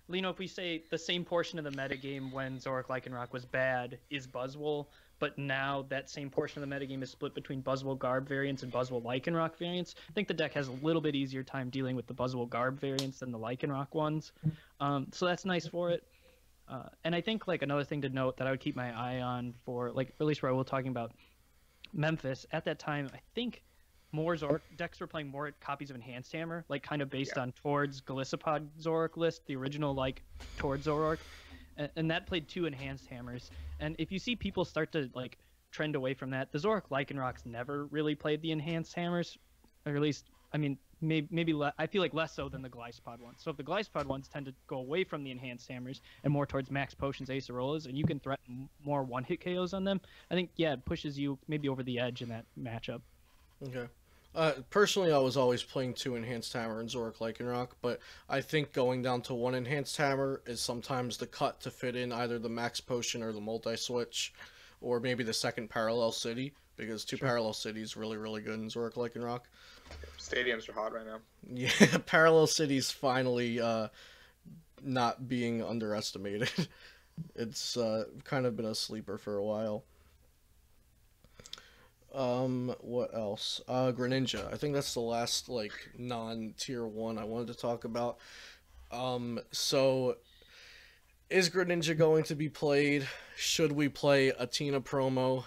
if we say the same portion of the metagame when Zoroark Lycanroc was bad is Buzzwole, but now that same portion of the metagame is split between Buzzwole Garb variants and Buzzwole Lycanroc variants, I think the deck has a little bit easier time dealing with the Buzzwole Garb variants than the Lycanroc ones. So that's nice for it. And I think another thing to note that I would keep my eye on for at least Rahul talking about Memphis at that time, I think more Zoroark decks were playing more copies of Enhanced Hammer, like kind of based on Tord's Golisopod Zoroark list, the original like Tord Zoroark, and that played 2 Enhanced Hammers. And if you see people start to like trend away from that, the Zoroark Lycanrocs never really played the Enhanced Hammers, or at least, I mean, maybe I feel like less so than the Glaceopod ones. So if the Glaceopod ones tend to go away from the Enhanced Hammers and more towards Max Potions, Acerolas, and you can threaten more one-hit KOs on them, I think, yeah, it pushes you maybe over the edge in that matchup. Okay. Personally, I was always playing 2 Enhanced Hammer and Zoroark Lycanroc, but I think going down to 1 Enhanced Hammer is sometimes the cut to fit in either the Max Potion or the Multi-Switch, or maybe the second Parallel City, because 2 Parallel Cities really, really good in Zoroark Lycanroc. Stadiums are hot right now. Yeah, Parallel Cities finally not being underestimated. It's kind of been a sleeper for a while. What else? Greninja. I think that's the last, like, non-tier 1 I wanted to talk about. So, is Greninja going to be played? Should we play a Tina promo?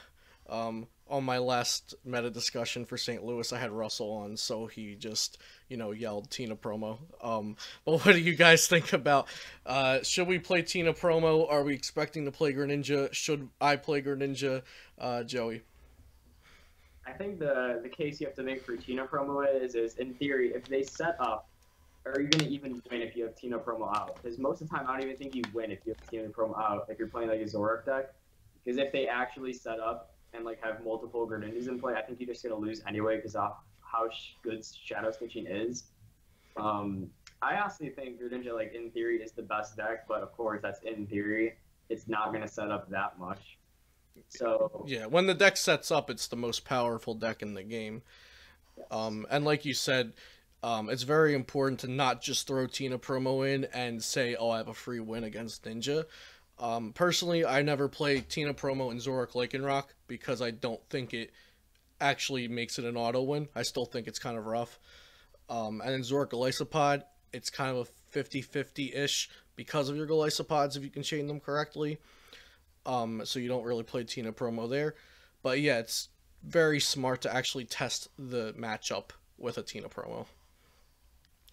On my last meta discussion for St. Louis, I had Russell on, so he just, yelled Tina promo. But what do you guys think about, should we play Tina promo? Are we expecting to play Greninja? Should I play Greninja? Joey? I think the case you have to make for Tina promo is in theory, if they set up, are you going to even win if you have Tina promo out? Because most of the time, I don't even think you win if you have Tina promo out, if you're playing like a Zoroark deck. Because if they actually set up and like have multiple Greninjas in play, I think you're just going to lose anyway because of how good Shadow Stitching is. I honestly think Greninja, like, in theory, is the best deck, but of course, that's in theory. It's not going to set up that much. So yeah, when the deck sets up, it's the most powerful deck in the game. Yes. And like you said, it's very important to not just throw Tina promo in and say, oh, I have a free win against Ninja. Personally, I never play Tina promo in Zoroark Lycanroc because I don't think it actually makes it an auto win. I still think it's kind of rough. And in Zoroark Golisopod, it's kind of a 50-50-ish because of your Golisopods if you can chain them correctly. So you don't really play Tina promo there. But yeah, it's very smart to actually test the matchup with a Tina promo.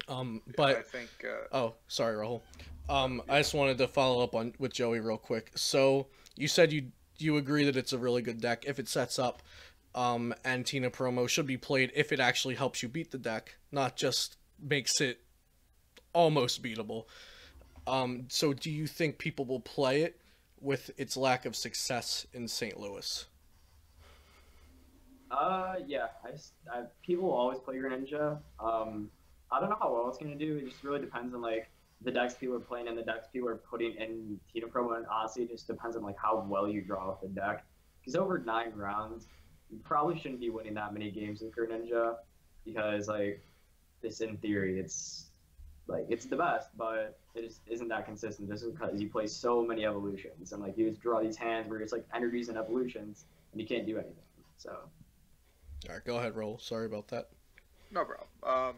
But I think. Oh, sorry, Rahul. I just wanted to follow up with Joey real quick. So you said you agree that it's a really good deck if it sets up, and Tina promo should be played if it actually helps you beat the deck, not just makes it almost beatable. So do you think people will play it with its lack of success in St. Louis? Yeah, people will always play Greninja. I don't know how well it's going to do. It just really depends on, like, the decks people are playing and the decks people are putting in Tina promo, and honestly, it just depends on, like, how well you draw with the deck. Because over 9 rounds, you probably shouldn't be winning that many games with Greninja, because, like, this, in theory, it's the best, but it just isn't that consistent just because you play so many evolutions, and, like, you just draw these hands where it's, like, energies and evolutions, and you can't do anything, so. All right, go ahead, Roll. Sorry about that. No problem.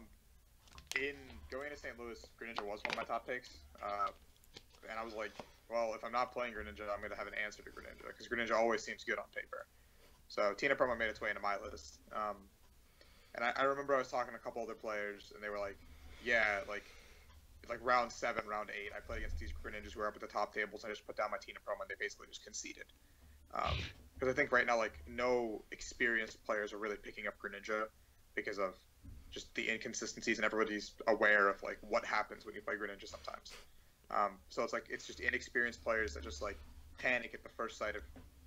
In going to St. Louis, Greninja was one of my top picks, and I was like, well, if I'm not playing Greninja, I'm going to have an answer to Greninja, because Greninja always seems good on paper. So Tina promo made its way into my list. And I remember I was talking to a couple other players, and they were like, yeah, like round 7, round 8, I played against these Greninjas who were up at the top tables, and I just put down my Tina promo, and they basically just conceded. Because I think right now, like, no experienced players are really picking up Greninja because of just the inconsistencies, and everybody's aware of, like, what happens when you play Greninja sometimes. So it's like, it's just inexperienced players that just, like, panic at the first sight of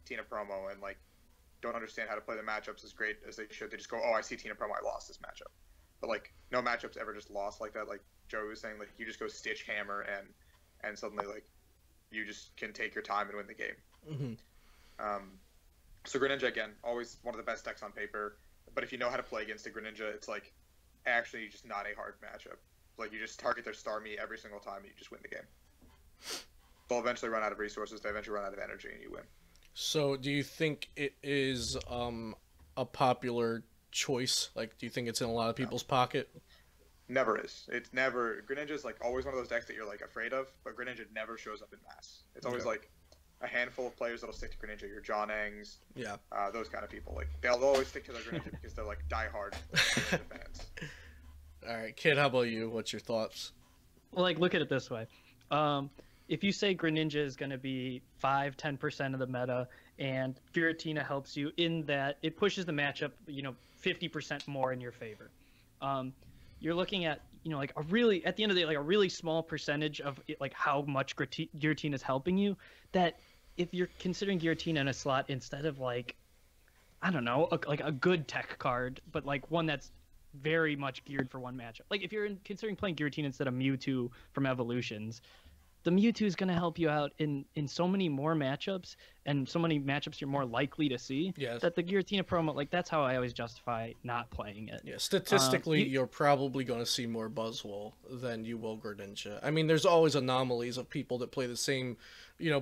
Tina promo and, like, don't understand how to play the matchups as great as they should. They just go, oh, I see Tina promo, I lost this matchup. But, like, no matchup's ever just lost like that. Like Joe was saying, like, you just go Stitch Hammer and suddenly, like, you just can take your time and win the game. Mm-hmm. So Greninja, again, always one of the best decks on paper. But if you know how to play against a Greninja, it's, like, actually just not a hard matchup. Like, you just target their Starmie every single time and you just win the game. They'll eventually run out of resources, they eventually run out of energy, and you win. So do you think it is a popular choice? Like, do you think it's in a lot of people's pocket? Never is. It's never. Greninja's, like, always one of those decks that you're, like, afraid of, but Greninja never shows up in mass. It's always like a handful of players that'll stick to Greninja. Your Johnangs, Yeah. those kind of people. Like they'll always stick to their Greninja because they're like diehard Greninja fans. All right, Kid, how about you? What's your thoughts? Well, like, look at it this way. If you say Greninja is going to be 5-10% of the meta, and Giratina helps you in that it pushes the matchup, 50% more in your favor. You're looking at, like a really, at the end of the day, like a really small percentage of like how much Giratina is helping you. That if you're considering Giratina in a slot instead of like, I don't know, like a good tech card, but like one that's very much geared for one matchup. Like if you're considering playing Giratina instead of Mewtwo from Evolutions, the Mewtwo is going to help you out in so many more matchups, and so many matchups you're more likely to see. Yes. That the Giratina promo, like that's how I always justify not playing it. Yeah, statistically, you're probably going to see more Buzzwole than you will Greninja. I mean, there's always anomalies of people that play the same,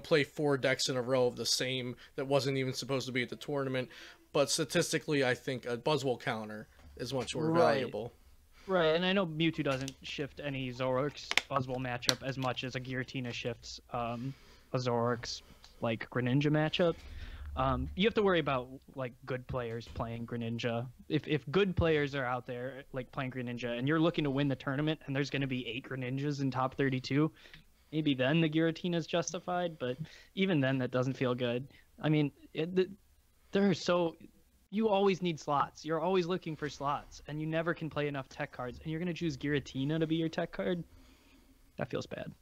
play 4 decks in a row of the same that wasn't even supposed to be at the tournament. But statistically, I think a Buzzwole counter is much more valuable. Right, and I know Mewtwo doesn't shift any Zoroark's Buzzwole matchup as much as a Giratina shifts a Zoroark's like Greninja matchup. You have to worry about like good players playing Greninja. If good players are out there like playing Greninja and you're looking to win the tournament and there's going to be 8 Greninjas in top 32, maybe then the Giratina is justified. But even then, that doesn't feel good. I mean, you always need slots. You're always looking for slots, and you never can play enough tech cards. And you're going to choose Giratina to be your tech card? That feels bad.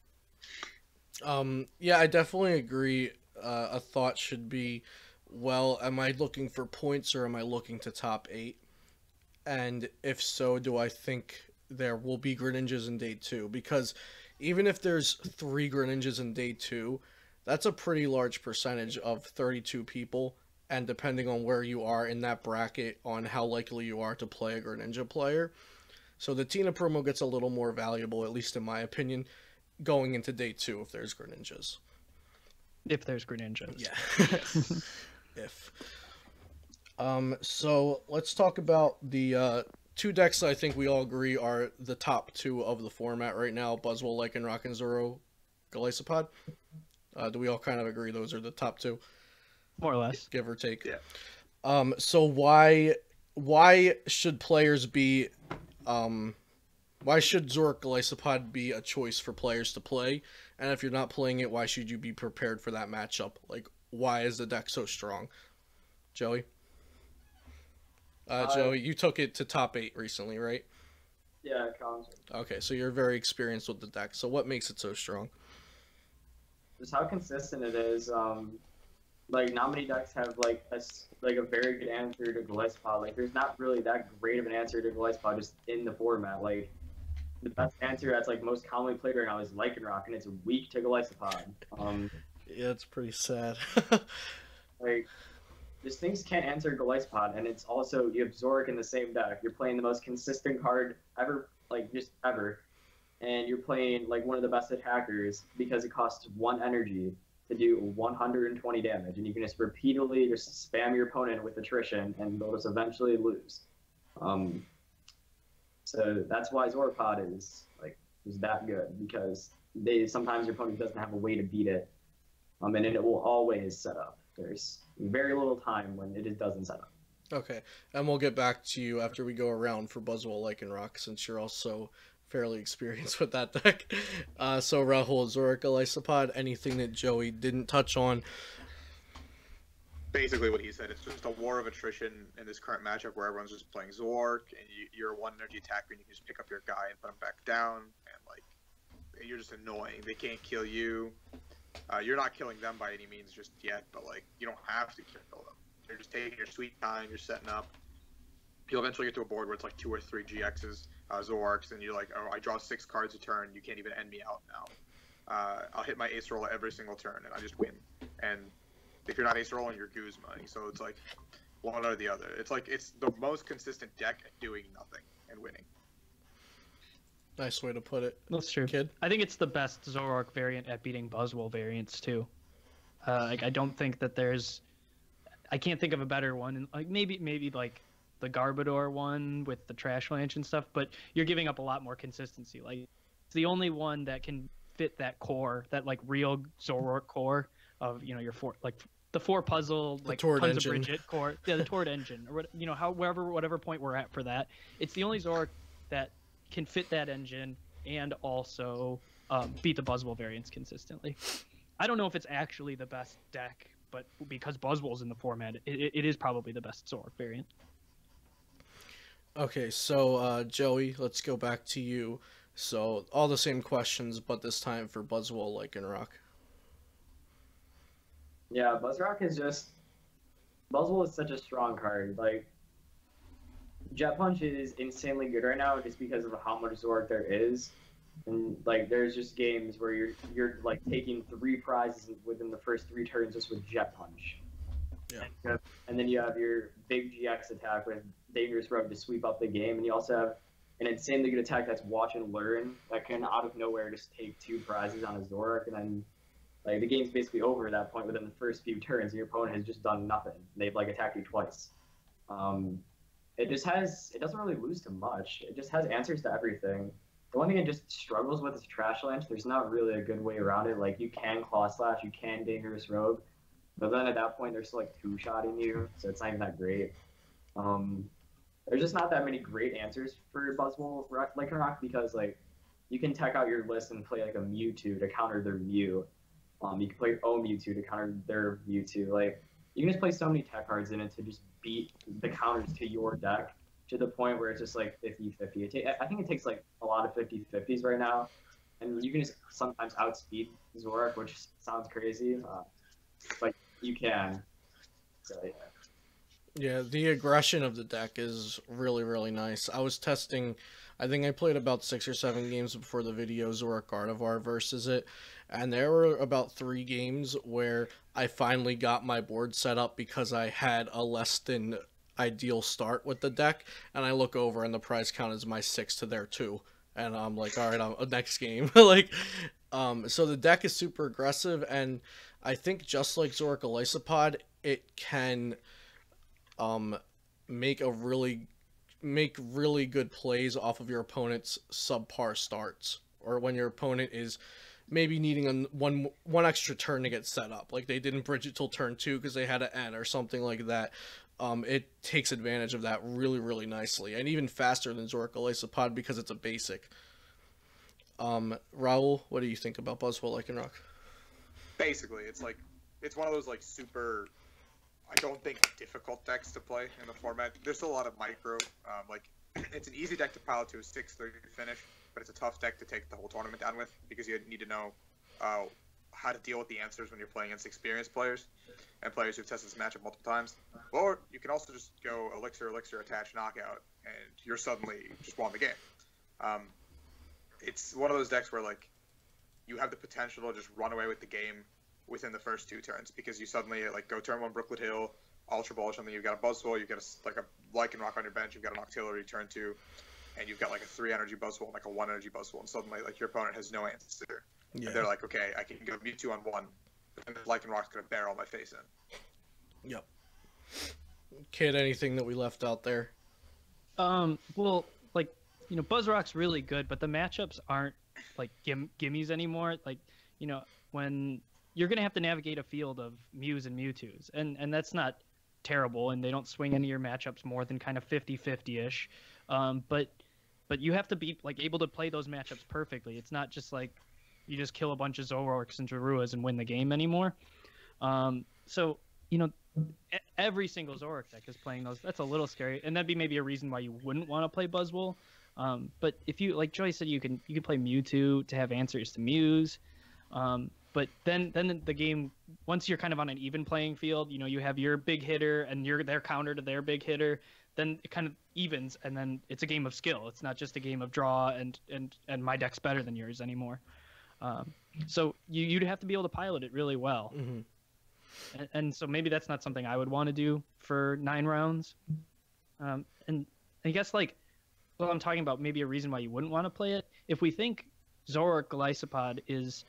Yeah, I definitely agree. A thought should be, well, am I looking for points or am I looking to top 8? And if so, do I think there will be Greninjas in day 2? Because even if there's 3 Greninjas in day 2, that's a pretty large percentage of 32 people. And depending on where you are in that bracket, on how likely you are to play a Greninja player. So the Tina promo gets a little more valuable, at least in my opinion, going into day 2 if there's Greninjas. If there's Greninjas. Yeah. If. So let's talk about the 2 decks that I think we all agree are the top 2 of the format right now, Buzzwole, Lycanroc, and Zoro Glaceon. Do we all kind of agree those are the top 2? More or less, give or take. Yeah. So why should players be why should Zoroark Glaceon be a choice for players to play? And if you're not playing it, why should you be prepared for that matchup? Like, why is the deck so strong? Joey? Joey, you took it to top 8 recently, right? Yeah, comms. Okay, so you're very experienced with the deck. So what makes it so strong? Just how consistent it is. Like, not many decks have like a very good answer to Glaceon. Like, there's not really that great of an answer to Glaceon just in the format. Like, the best answer that's like most commonly played right now is Lycanroc, and it's weak to Glaceon. Yeah, it's pretty sad. Like, these things can't answer Glaceon, and it's also, you have Zoroark in the same deck. You're playing the most consistent card ever, like, just ever. And you're playing, like, one of the best attackers because it costs 1 energy to do 120 damage, and you can just repeatedly just spam your opponent with attrition, and they'll just eventually lose. So that's why Zoroark is that good, because sometimes your opponent doesn't have a way to beat it, and it will always set up. There's very little time when it doesn't set up. Okay, and we'll get back to you after we go around for Buzzwole, Lycanroc, since you're also fairly experienced with that deck. So Rahul, Zoroark Lycanroc, anything that Joey didn't touch on? Basically what he said, it's just a war of attrition in this current matchup where everyone's just playing Zoroark, and you're a 1 energy attacker, and you can just pick up your guy and put him back down, and like, you're just annoying. They can't kill you. You're not killing them by any means just yet, but like, you don't have to kill them. You're just taking your sweet time, you're setting up. You'll eventually get to a board where it's like 2 or 3 GXs, Zoroarks, and you're like, oh, I draw 6 cards a turn, you can't even end me out now. I'll hit my ace roll every single turn, and I just win. And if you're not ace rolling, you're goose money. So it's like one or the other. It's like, it's the most consistent deck at doing nothing and winning. Nice way to put it. That's true. Kid? I think it's the best Zoroark variant at beating Buzzwole variants too. Like, I don't think that I can't think of a better one. Like, maybe like the Garbodor one with the Trash Lance and stuff, but you're giving up a lot more consistency. Like, it's the only one that can fit that core, that like real Zoroark core of your four, like the four puzzle, like Tord tons engine. of Bridget core, yeah, the Tord engine, or whatever point we're at for that. It's the only Zoroark that can fit that engine and also beat the Buzzwole variants consistently. I don't know if it's actually the best deck, but because Buzzwole's in the format, it is probably the best Zoroark variant. Okay, so Joey, let's go back to you. So all the same questions, but this time for Buzzwole Lycanroc. Yeah, Buzzwole is such a strong card. Like, Jet Punch is insanely good right now just because of how much Zoroark there is. And like, there's just games where you're like taking 3 prizes within the first 3 turns just with Jet Punch. Yeah. And then you have your big GX attack with Dangerous Rogue to sweep up the game, and you also have an insanely good attack that's Watch and Learn that can out of nowhere just take 2 prizes on a Zoroark, and then like the game's basically over at that point within the first few turns, and your opponent has just done nothing. They've like attacked you twice. It doesn't really lose to much. It just has answers to everything. The one thing it just struggles with is Trash Lynch. There's not really a good way around it. Like, you can Claw Slash, you can Dangerous Rogue, but then at that point they're still like 2-shotting you, so it's not even that great. There's just not that many great answers for Buzzwole Lycanroc because like you can tech out your list and play like a Mewtwo to counter their Mew. You can play O Mewtwo to counter their Mewtwo. Like, you can just play so many tech cards in it to just beat the counters to your deck to the point where it's just like 50-50. I think it takes like a lot of 50-50s right now, and you can just sometimes outspeed Zoroark, which sounds crazy, but you can. So yeah. Yeah, the aggression of the deck is really, really nice. I was testing, I think I played about 6 or 7 games before the video, Zoroark Gardevoir versus it, and there were about 3 games where I finally got my board set up because I had a less than ideal start with the deck, and I look over and the prize count is my 6 to their 2, and I'm like, all right, next game. Like, so the deck is super aggressive, and I think just like Zoroark Elysopod, it can make really good plays off of your opponent's subpar starts, or when your opponent is maybe needing one extra turn to get set up, like they didn't bridge it till turn 2 because they had an N or something like that. It takes advantage of that really, really nicely, and even faster than Zoroark Elysopod because it's a basic. Rahul, what do you think about Buzzwole Lycanroc? Basically, it's one of those like super, I don't think, difficult decks to play in the format. There's still a lot of micro, it's an easy deck to pilot to a 6-30 finish, but it's a tough deck to take the whole tournament down with because you need to know how to deal with the answers when you're playing against experienced players and players who've tested this matchup multiple times. Or you can also just go Elixir, attach, knockout, and you're suddenly just won the game. It's one of those decks where like you have the potential to just run away with the game within the first 2 turns because you suddenly like go turn 1 Brooklet Hill, Ultra Ball or something, you've got a Buzzwole, you've got a Lycanroc on your bench, you've got an Octillery turn 2, and you've got like a 3 energy Buzzwole and like a 1 energy Buzzwole, and suddenly like your opponent has no answer. Yeah. And they're like, okay, I can go Mewtwo on 1, and Lycanroc's gonna barrel my face in. Yep. Kid, anything that we left out there? Well, like, Buzzrock's really good, but the matchups aren't like gimmies anymore. Like, when you're going to have to navigate a field of Mews and Mewtwo's, and that's not terrible, and they don't swing any of your matchups more than kind of 50-50-ish. But you have to be like able to play those matchups perfectly. It's not just like you just kill a bunch of Zoroarks and Jaruas and win the game anymore. So, every single Zoroark deck is playing those. That's a little scary, and that'd be maybe a reason why you wouldn't want to play Buzzwole. But if you, like Joy said, you can play Mewtwo to have answers to Mews. But then the game, once you're kind of on an even playing field, you have your big hitter and their counter to their big hitter, then it kind of evens, and then it's a game of skill. It's not just a game of draw and my deck's better than yours anymore. So you'd have to be able to pilot it really well. Mm-hmm. And so maybe that's not something I would want to do for 9 rounds. And I guess I'm talking about maybe a reason why you wouldn't want to play it. If we think Zoroark Elysopod is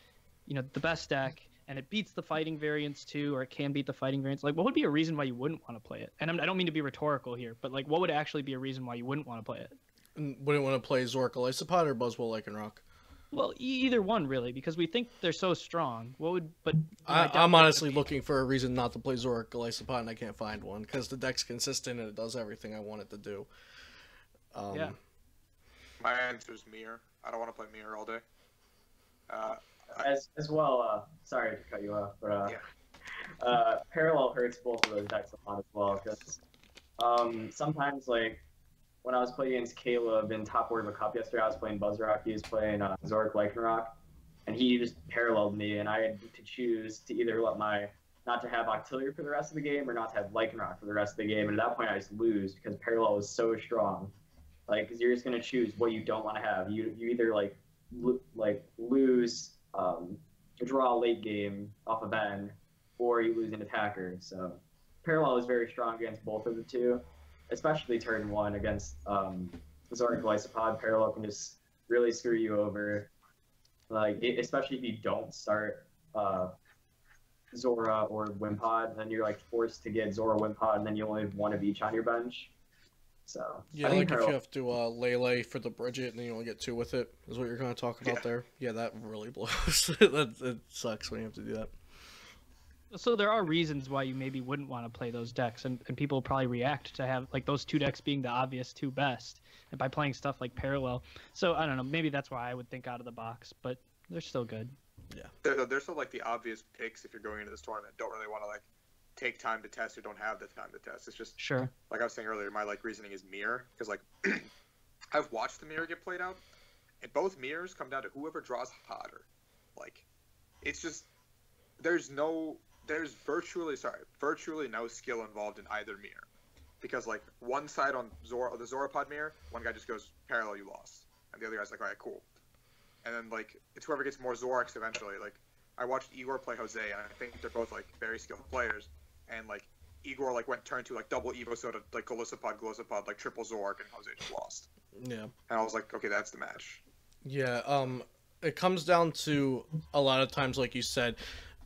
the best deck, and it beats the fighting variants too, or it can beat the fighting variants, what would be a reason why you wouldn't want to play it? And I don't mean to be rhetorical here, but what would actually be a reason why you wouldn't want to play it? Wouldn't want to play Zoroark Elysopod or Buzzwole Lycanroc? Well, either one really, because we think they're so strong. What would, but you know, I doubt I'm they're honestly gonna be- looking for a reason not to play Zoroark Lycanroc, and I can't find one because the deck's consistent and it does everything I want it to do. Yeah. My answer is Mirror. I don't want to play Mirror all day. As well, sorry to cut you off, but Parallel hurts both of those decks a lot as well, because sometimes, like, when I was playing against Caleb in top order of a cup yesterday, I was playing Buzzrock, he was playing Zoroark Lycanroc, and he just paralleled me, and I had to choose to either not to have Octillery for the rest of the game or not to have Lycanroc for the rest of the game, and at that point I just lose because Parallel was so strong. Like, because you're just going to choose what you don't want to have. You either, lose, draw late game off of N, or you lose an attacker, so Parallel is very strong against both of the two. Especially turn 1 against Zoroark Glycepod. Parallel can just really screw you over. Like, especially if you don't start Zora or Wimpod, then you're like forced to get Zora Wimpod, and then you only have one of each on your bench. So Yeah, like if you have to Lele for the Bridget and then you only get 2 with it, is what you're going to talk about there. Yeah, that really blows. It sucks when you have to do that. So there are reasons why you maybe wouldn't want to play those decks, and people probably react to have like those 2 decks being the obvious 2 best, and by playing stuff like Parallel. So I don't know, maybe that's why I would think out of the box, but they're still good. Yeah, they're still like the obvious picks if you're going into this tournament. Don't really want to like take time to test or don't have the time to test. It's just Sure. Like I was saying earlier, my like reasoning is Mirror because like I've watched the Mirror get played out, and both mirrors come down to whoever draws hotter. Like, it's just there's virtually no skill involved in either mirror, because like one side on the Zoropod mirror, one guy just goes Parallel, you lost, and the other guy's like, all right, cool, and then like it's whoever gets more Zoroarks eventually. Like I watched Igor play Jose, and I think they're both like very skilled players, and like Igor like went turn to like double Evo Soda, like Golisopod, like triple Zoroark, and Jose just lost. yeah. And I was like, okay, that's the match. Yeah, it comes down to a lot of times, like you said,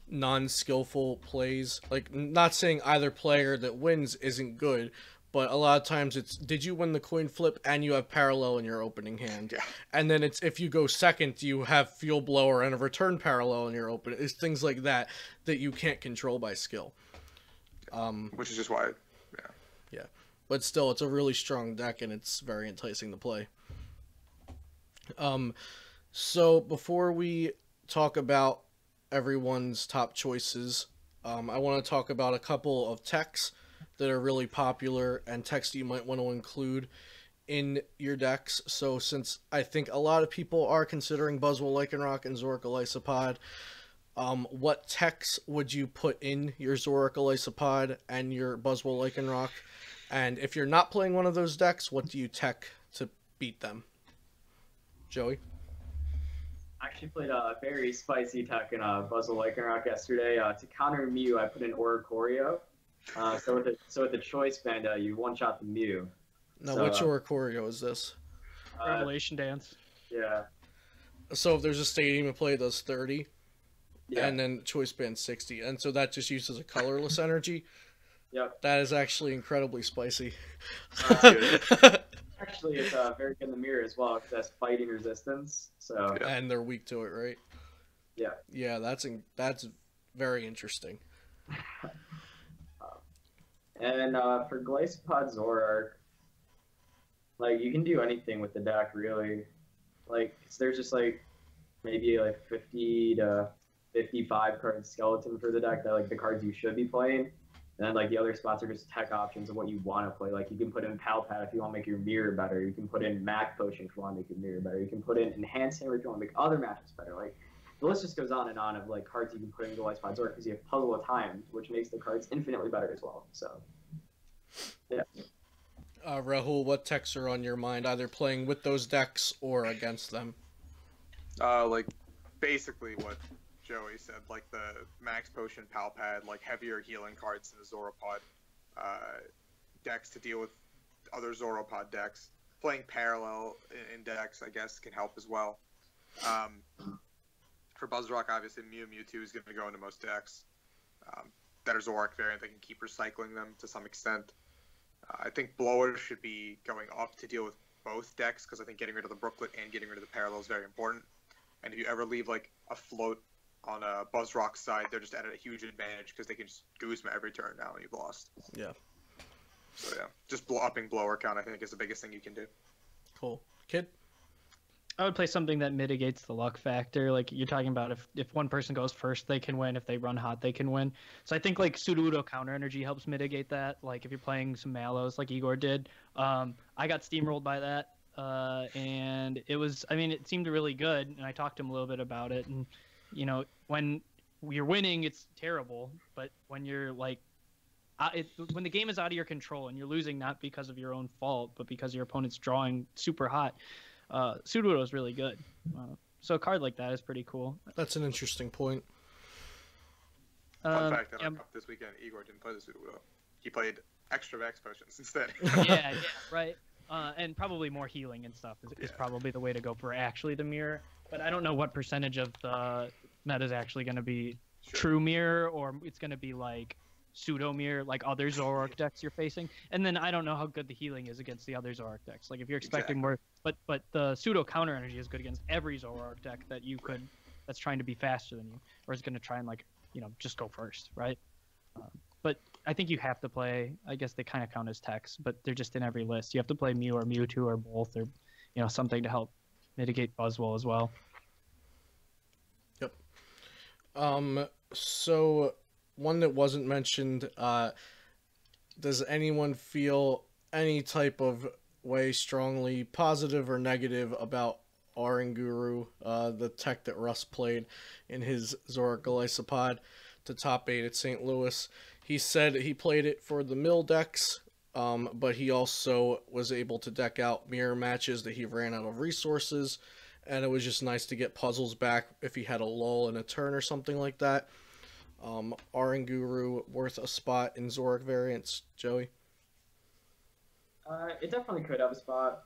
non-skillful plays. Like, not saying either player that wins isn't good, but a lot of times it's, did you win the coin flip and you have Parallel in your opening hand? Yeah. And then it's, if you go second, you have Fuel Blower and a return Parallel in your open. It's things like that that you can't control by skill. Which is just why, Yeah. But still, it's a really strong deck and it's very enticing to play. So before we talk about everyone's top choices, I want to talk about a couple of techs that are really popular and techs you might want to include in your decks. So since I think a lot of people are considering Buzzwole Lycanroc and Zoroark Lycanroc, what techs would you put in your Zoroark Lycanroc and your Buzzwole Lycanroc? And if you're not playing one of those decks, what do you tech to beat them? Joey? I actually played a very spicy tech in Buzzwole Lycanroc yesterday. To counter Mew, I put in Oricorio. So with the choice band, you one-shot the Mew. Now, So, which Oricorio is this? Revelation Dance. Yeah. So if there's a stadium to play, it does 30, Yeah. and then choice band 60, and so that just uses a colorless energy. Yep. That is actually incredibly spicy. Actually, it's very good in the mirror as well because that's fighting resistance. So. Yeah. And they're weak to it, right? Yeah. Yeah, that's very interesting. And for Glacepod Zoroark, like, you can do anything with the deck, really. Like, 'cause there's just, like, maybe, like, 50 to 55 card skeleton for the deck that, like, the cards you should be playing. And then, like, the other spots are just tech options of what you want to play. Like, you can put in Palpad if you want to make your mirror better. You can put in Mac Potion if you want to make your mirror better. You can put in Enhance Hammer if you want to make other matchups better. Like, the list just goes on and on of, like, cards you can put in Glacepod Zoroark because you have Puzzle of Time, which makes the cards infinitely better as well. So, yeah. Rahul, what techs are on your mind, either playing with those decks or against them? like basically what Joey said, like the Max Potion, Palpad, like heavier healing cards in the Zoropod decks to deal with other Zoropod decks. Playing Parallel in decks, I guess, can help as well. For Buzzrock, obviously, Mewtwo is going to go into most decks. That are Zoroark variant, they can keep recycling them to some extent. I think Blower should be going up to deal with both decks, because I think getting rid of the Brooklet and getting rid of the Parallel is very important. And if you ever leave like a float on a Buzzrock's side, they're just at a huge advantage because they can just Guzma every turn now and you've lost. Yeah. So yeah, just upping blower count I think is the biggest thing you can do. Cool. Kid? I would play something that mitigates the luck factor. Like you're talking about, if one person goes first, they can win. If they run hot, they can win. So I think like Sudowoodo counter energy helps mitigate that. Like if you're playing some Mallows like Igor did, I got steamrolled by that, and it was. I mean, it seemed really good, and I talked to him a little bit about it. And you know, when you're winning, it's terrible, but when you're like, when the game is out of your control and you're losing not because of your own fault, but because your opponent's drawing super hot. Sudowoodo is really good. So a card like that is pretty cool. That's an interesting point. Fun fact that I got this weekend, Igor didn't play the Sudowoodo. He played extra Vex potions instead. yeah, right. And probably more healing and stuff is probably the way to go for actually the mirror. But I don't know what percentage of the meta is actually going to be true mirror, or it's going to be like pseudo mirror, like other Zoroark decks you're facing. And then I don't know how good the healing is against the other Zoroark decks. Like if you're expecting more, but the pseudo counter energy is good against every Zoroark deck that you could, that's trying to be faster than you, or is going to try and like, you know, just go first, right? But I think you have to play, I guess they kind of count as techs, but they're just in every list. You have to play Mew or Mewtwo or both, or, you know, something to help mitigate Buzzwole as well. Yep. So one that wasn't mentioned, does anyone feel any type of way strongly positive or negative about Oranguru, the tech that Russ played in his Zoroark Golisopod to top 8 at St. Louis? He said he played it for the mill decks, but he also was able to deck out mirror matches that he ran out of resources, and it was just nice to get puzzles back if he had a lull in a turn or something like that. Oranguru worth a spot in Zoroark variants, Joey? It definitely could have a spot.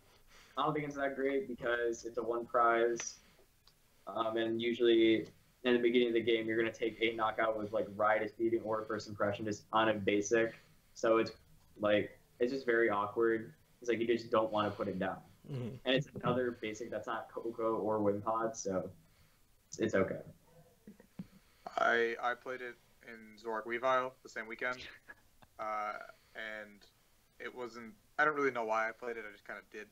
I don't think it's that great because it's a one prize, and usually in the beginning of the game you're going to take a knockout with like Riot is beating or First Impression just on a basic, so it's like it's just very awkward. It's like you just don't want to put it down, and it's another basic that's not Coco or Wimpod, so it's okay. I played it in Zoroark Weavile the same weekend, and it wasn't. I don't really know why I played it. I just kind of did.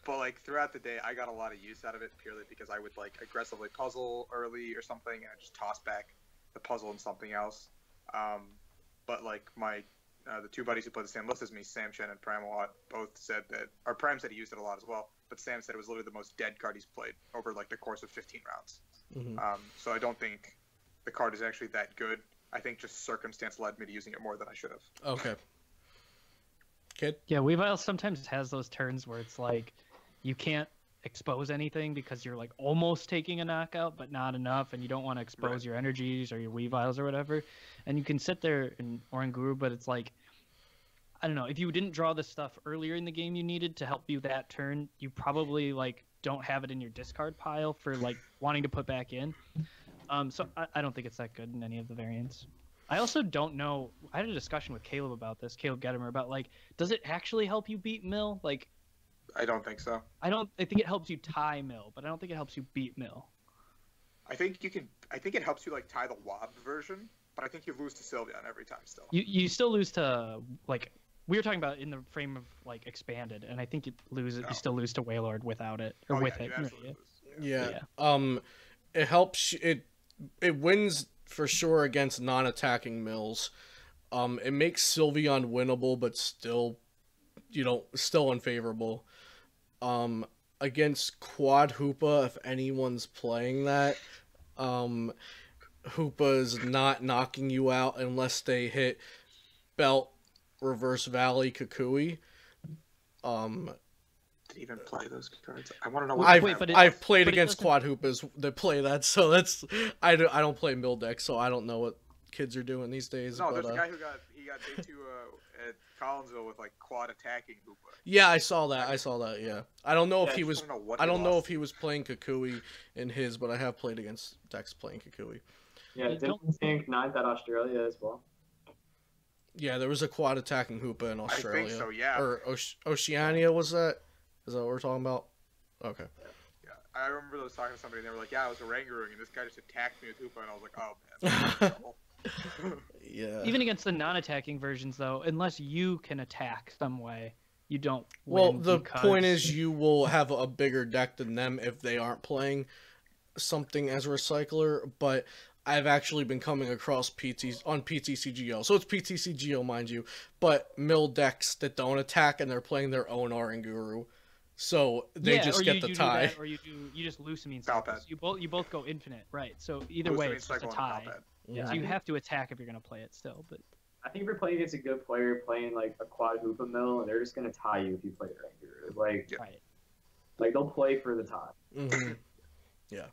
But like throughout the day, I got a lot of use out of it purely because I would like aggressively puzzle early or something, and I just toss back the puzzle and something else. But like my the two buddies who played the same list as me, Sam Chen and Pram a lot, both said that, or Pram said he used it a lot as well, but Sam said it was literally the most dead card he's played over like the course of 15 rounds. So I don't think the card is actually that good. I think just circumstance led me to using it more than I should have. Okay. Kid? Yeah, Weavile sometimes has those turns where it's like you can't expose anything because you're like almost taking a knockout but not enough, and you don't want to expose your energies or your Weaviles or whatever, and you can sit there in Oranguru, but it's like, I don't know, if you didn't draw the stuff earlier in the game you needed to help you that turn, you probably like don't have it in your discard pile for like wanting to put back in. So I don't think it's that good in any of the variants. I also don't know, I had a discussion with Caleb about this, Caleb Gettimer, about like, does it actually help you beat Mill? Like, I don't think so. I think it helps you tie Mill, but I don't think it helps you beat Mill. I think it helps you like tie the Wob version, but I think you lose to Sylveon every time still. You still lose to, like, we were talking about in the frame of like expanded, and I think you still lose to Wailord without it, or with it. Yeah. It helps, it wins for sure against non-attacking mills. It makes Sylveon winnable, but still, still unfavorable. Against Quad Hoopa, if anyone's playing that, Hoopa's not knocking you out unless they hit Belt, Reverse Valley, Kukui. Did even play those cards? I want to know what I've played against Quad Hoopas that play that, so that's I don't play mill decks, so I don't know what kids are doing these days. No, there's a guy who got day 2 at Collinsville with like quad attacking Hoopa. Yeah, I saw that. Yeah, I don't know if he was. I don't know if he was playing Kukui in his, but I have played against decks playing Kukui. Yeah, didn't think ninth at Australia as well. Yeah, there was a quad attacking Hoopa in Australia. I think so, yeah. Or Oceania, was that? Is that what we're talking about? Okay. I remember I was talking to somebody and they were like, yeah, I was Oranguru and this guy just attacked me with Hoopa, and I was like, oh man. Yeah. Even against the non-attacking versions, though, unless you can attack some way, you don't Well, win the because... point is you will have a bigger deck than them if they aren't playing something as a recycler, but I've actually been coming across PTs on PTCGO. So it's PTCGO, mind you, but mill decks that don't attack and they're playing their own Oranguru. So they just get the tie. That, or you just Lucamine Palpad. cycles. You both go infinite, right? So either way, it's just a tie. Yeah, So you have to attack if you're gonna play it still. But I think if you're playing against a good player playing like a quad Hoopa mill, they're just gonna tie you if you play Oranguru. Like, right. like they'll play for the tie. Mm-hmm. Yeah.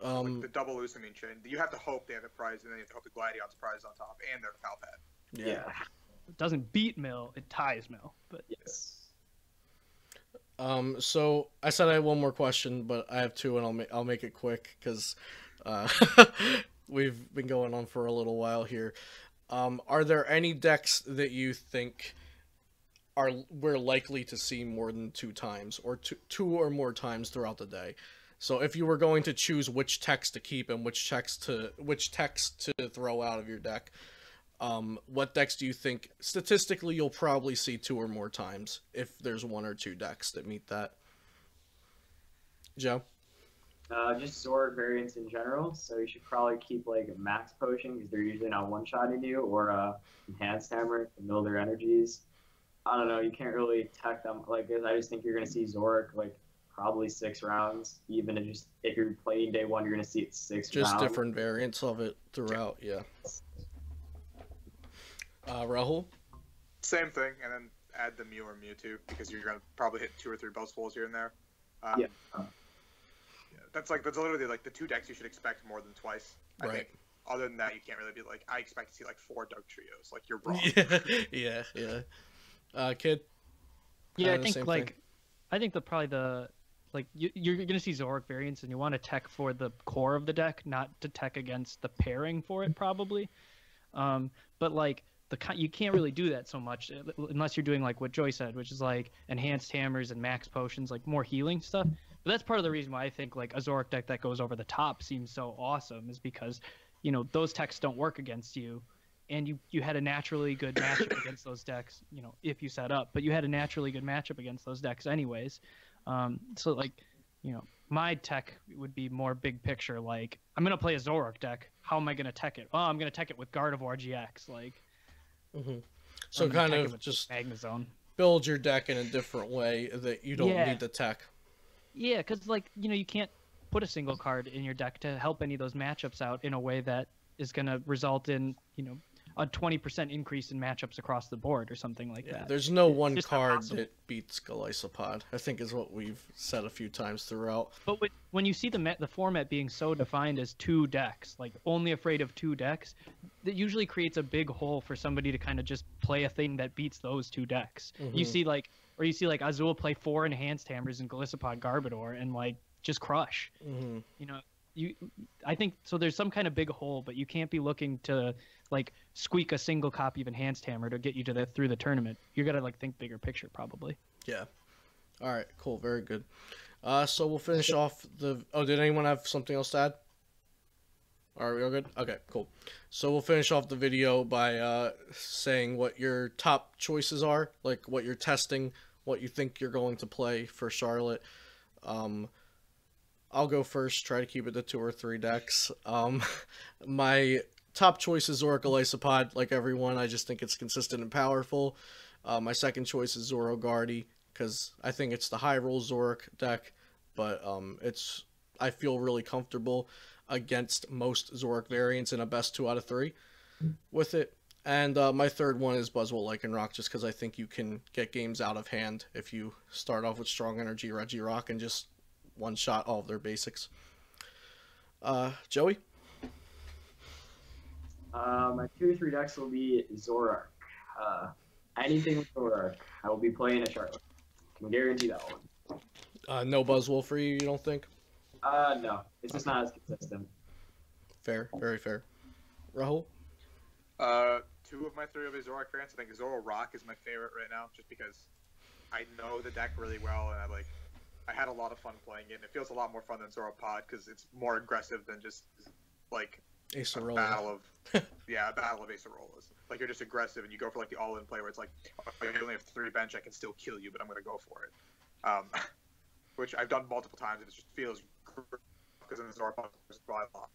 Like the double Lucamine chain. You have to hope they have a prize, and then you have to hope the Glaceon's prize on top, and their Palpad. Yeah. It doesn't beat mill, it ties mill. But Yes. So I said I had one more question, but I have two, and I'll make it quick because we've been going on for a little while here. Are there any decks that you think we're likely to see more than 2 times, or two or more times throughout the day? So if you were going to choose which text to keep and which text to throw out of your deck, what decks do you think statistically you'll probably see 2 or more times if there's 1 or 2 decks that meet that? Joe? Just Zoroark variants in general. So you should probably keep like a Max Potion because they're usually not one-shotting you, or Enhanced Hammer to mill their energies. I don't know. You can't really tech them like this. I just think you're gonna see Zoroark like probably 6 rounds. Even if you're playing day 1, you're gonna see it 6 rounds. Just different variants of it throughout. Yeah. Rahul? Same thing, and then add the Mew or Mewtwo because you're gonna probably hit 2 or 3 Buzzfuls here and there. Yeah. That's literally like the 2 decks you should expect more than twice. I Right. think. Other than that, you can't really be like, I expect to see like 4 Dark Trios. Like, you're wrong. Yeah. Kid? yeah, I the think same like thing. I think you're gonna see Zoroark variants, and you want to tech for the core of the deck, not to tech against the pairing for it probably. But like you can't really do that so much unless you're doing like what Joy said, which is like enhanced hammers and max potions, like more healing stuff. But that's part of the reason why I think like a Zoroark deck that goes over the top seems so awesome, is because those techs don't work against you, and you had a naturally good matchup against those decks, if you set up, but you had a naturally good matchup against those decks anyways. So like, my tech would be more big picture. Like, I'm going to play a Zoroark deck. How am I going to tech it? Oh, I'm going to tech it with Gardevoir GX. Like, So I'm gonna kind tech it of with just Magnezone. build your deck in a different way that you don't need the tech. Yeah, because like, you can't put a single card in your deck to help any of those matchups out in a way that is going to result in, a 20% increase in matchups across the board or something like that. There's no one just card impossible. that beats Golisopod, I think is what we've said a few times throughout. But when you see the format being so defined as 2 decks, like only afraid of 2 decks, that usually creates a big hole for somebody to kind of just play a thing that beats those 2 decks. You see like Azul play 4 enhanced hammers and Golisopod Garbodor and like just crush. I think so. There's some kind of big hole, but you can't be looking to like squeak a single copy of enhanced hammer to get you to through the tournament. You got to like think bigger picture probably. Yeah. All right. Cool. Very good. So we'll finish off the. Oh, did anyone have something else to add? Are we all good? Okay. Cool. So we'll finish off the video by saying what your top choices are, like what you're testing, what you think you're going to play for Charlotte. I'll go first. Try to keep it to 2 or 3 decks. My top choice is Zoroark Lycanroc, like everyone. I just think it's consistent and powerful. My second choice is Zoroark, because I think it's the high roll Zoroark deck, but I feel really comfortable against most Zoroark variants in a best 2 out of 3 with it. And my third one is Buzzwole Lycanroc, just because I think you can get games out of hand if you start off with Strong Energy Regirock and just one-shot all of their basics. Joey? My 2 or 3 decks will be Zoroark. Anything with Zoroark, I will be playing a Charlotte. I can guarantee that one. No Buzzwole for you don't think? No. It's just not as consistent. Fair. Very fair. Rahul? 2 of my 3 will be Zoroark variants. I think Zoroark is my favorite right now, just because I know the deck really well, and I had a lot of fun playing it. And it feels a lot more fun than Zoroark because it's more aggressive than just like Acerola. a battle of a battle of Acerolas. Like you're just aggressive and you go for like the all-in play where it's like, oh, you only have 3 bench, I can still kill you, but I'm gonna go for it. Which I've done multiple times and it just feels great because in the Zoroark there's a lot.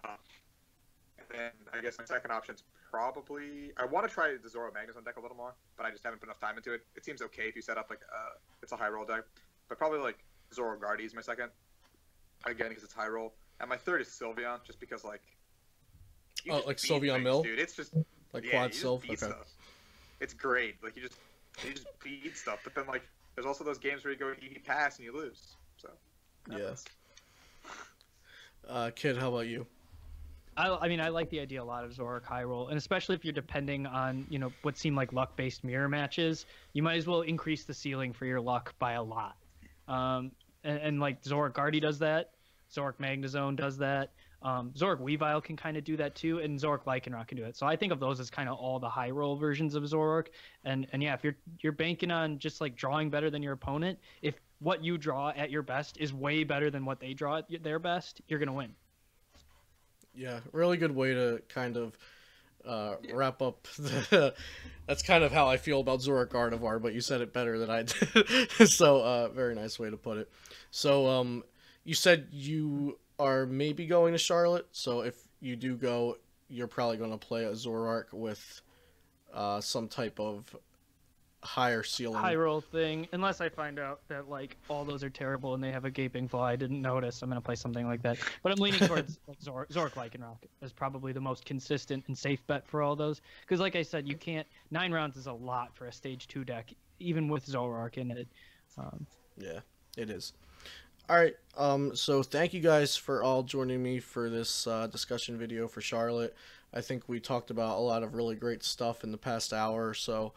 And then I guess my second option's probably I want to try the Zoro Magnezone deck a little more, but I just haven't put enough time into it. It seems okay if you set up like it's a high roll deck, but probably like Zoro Guardy is my second. Again, because it's high roll. And my third is Sylveon, just because like like Sylveon Mill, dude. It's just like quad Sylve. Okay. Stuff. It's great. Like you just beat stuff, but then like there's also those games where you go you pass and you lose. So yeah. Kid, how about you? I mean, I like the idea a lot of Zoroark high roll, and especially if you're depending on, you know, what seem like luck-based mirror matches, you might as well increase the ceiling for your luck by a lot. And like Zoroark Guardy does that, Zoroark Magnezone does that, Zoroark Weavile can kind of do that too, and Zoroark Lycanroc can do it. So I think of those as kind of all the high roll versions of Zoroark. And yeah, if you're banking on just like drawing better than your opponent, if what you draw at your best is way better than what they draw at their best, you're gonna win. Yeah, really good way to kind of wrap up that's kind of how I feel about Zoroark Gardevoir, but you said it better than I did. So very nice way to put it. So you said you are maybe going to Charlotte, so if you do go, you're probably going to play a Zoroark with some type of higher ceiling high roll thing, unless I find out that like all those are terrible and they have a gaping flaw I didn't notice. I'm gonna play something like that, but I'm leaning towards like Zoroark Lycanroc is probably the most consistent and safe bet for all those, because like I said, you can't 9 rounds is a lot for a stage 2 deck even with Zoroark in it. Yeah, it is. All right, so thank you guys for all joining me for this discussion video for Charlotte. I think we talked about a lot of really great stuff in the past hour or so.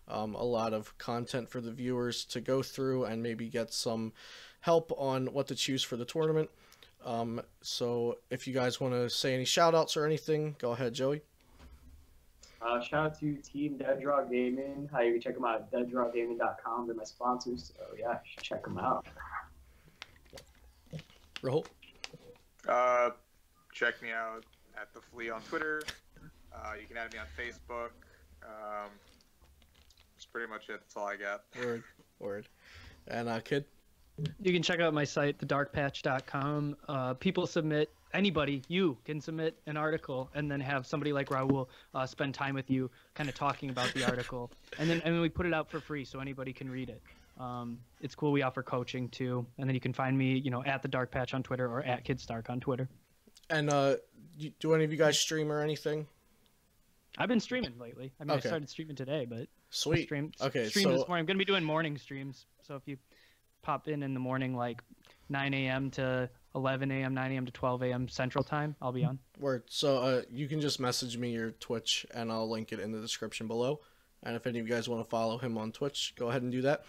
A lot of content for the viewers to go through and maybe get some help on what to choose for the tournament. So if you guys want to say any shout outs or anything, go ahead, Joey. Shout out to Team Dead Draw Gaming. You can check them out at deaddrawgaming.com. They're my sponsors, so yeah, you should check them out. Rahul? Check me out at the Flea on Twitter. You can add me on Facebook. That's pretty much it. That's all I got. Word. And Kid? You can check out my site, thedarkpatch.com. People submit, anybody, you can submit an article and then have somebody like Rahul spend time with you kind of talking about the article. And then we put it out for free so anybody can read it. It's cool. We offer coaching too. And then you can find me, you know, at the Dark Patch on Twitter or at Starck on Twitter. And do any of you guys stream or anything? I've been streaming lately. I mean, okay. I started streaming today, but sweet. Stream so this morning. I'm going to be doing morning streams. So if you pop in the morning, like 9 a.m. to 11 a.m., 9 a.m. to 12 a.m. Central Time, I'll be on. Word. So you can just message me your Twitch, and I'll link it in the description below. And if any of you guys want to follow him on Twitch, go ahead and do that.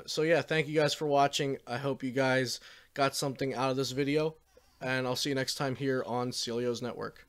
So yeah, thank you guys for watching. I hope you guys got something out of this video, and I'll see you next time here on Celio's Network.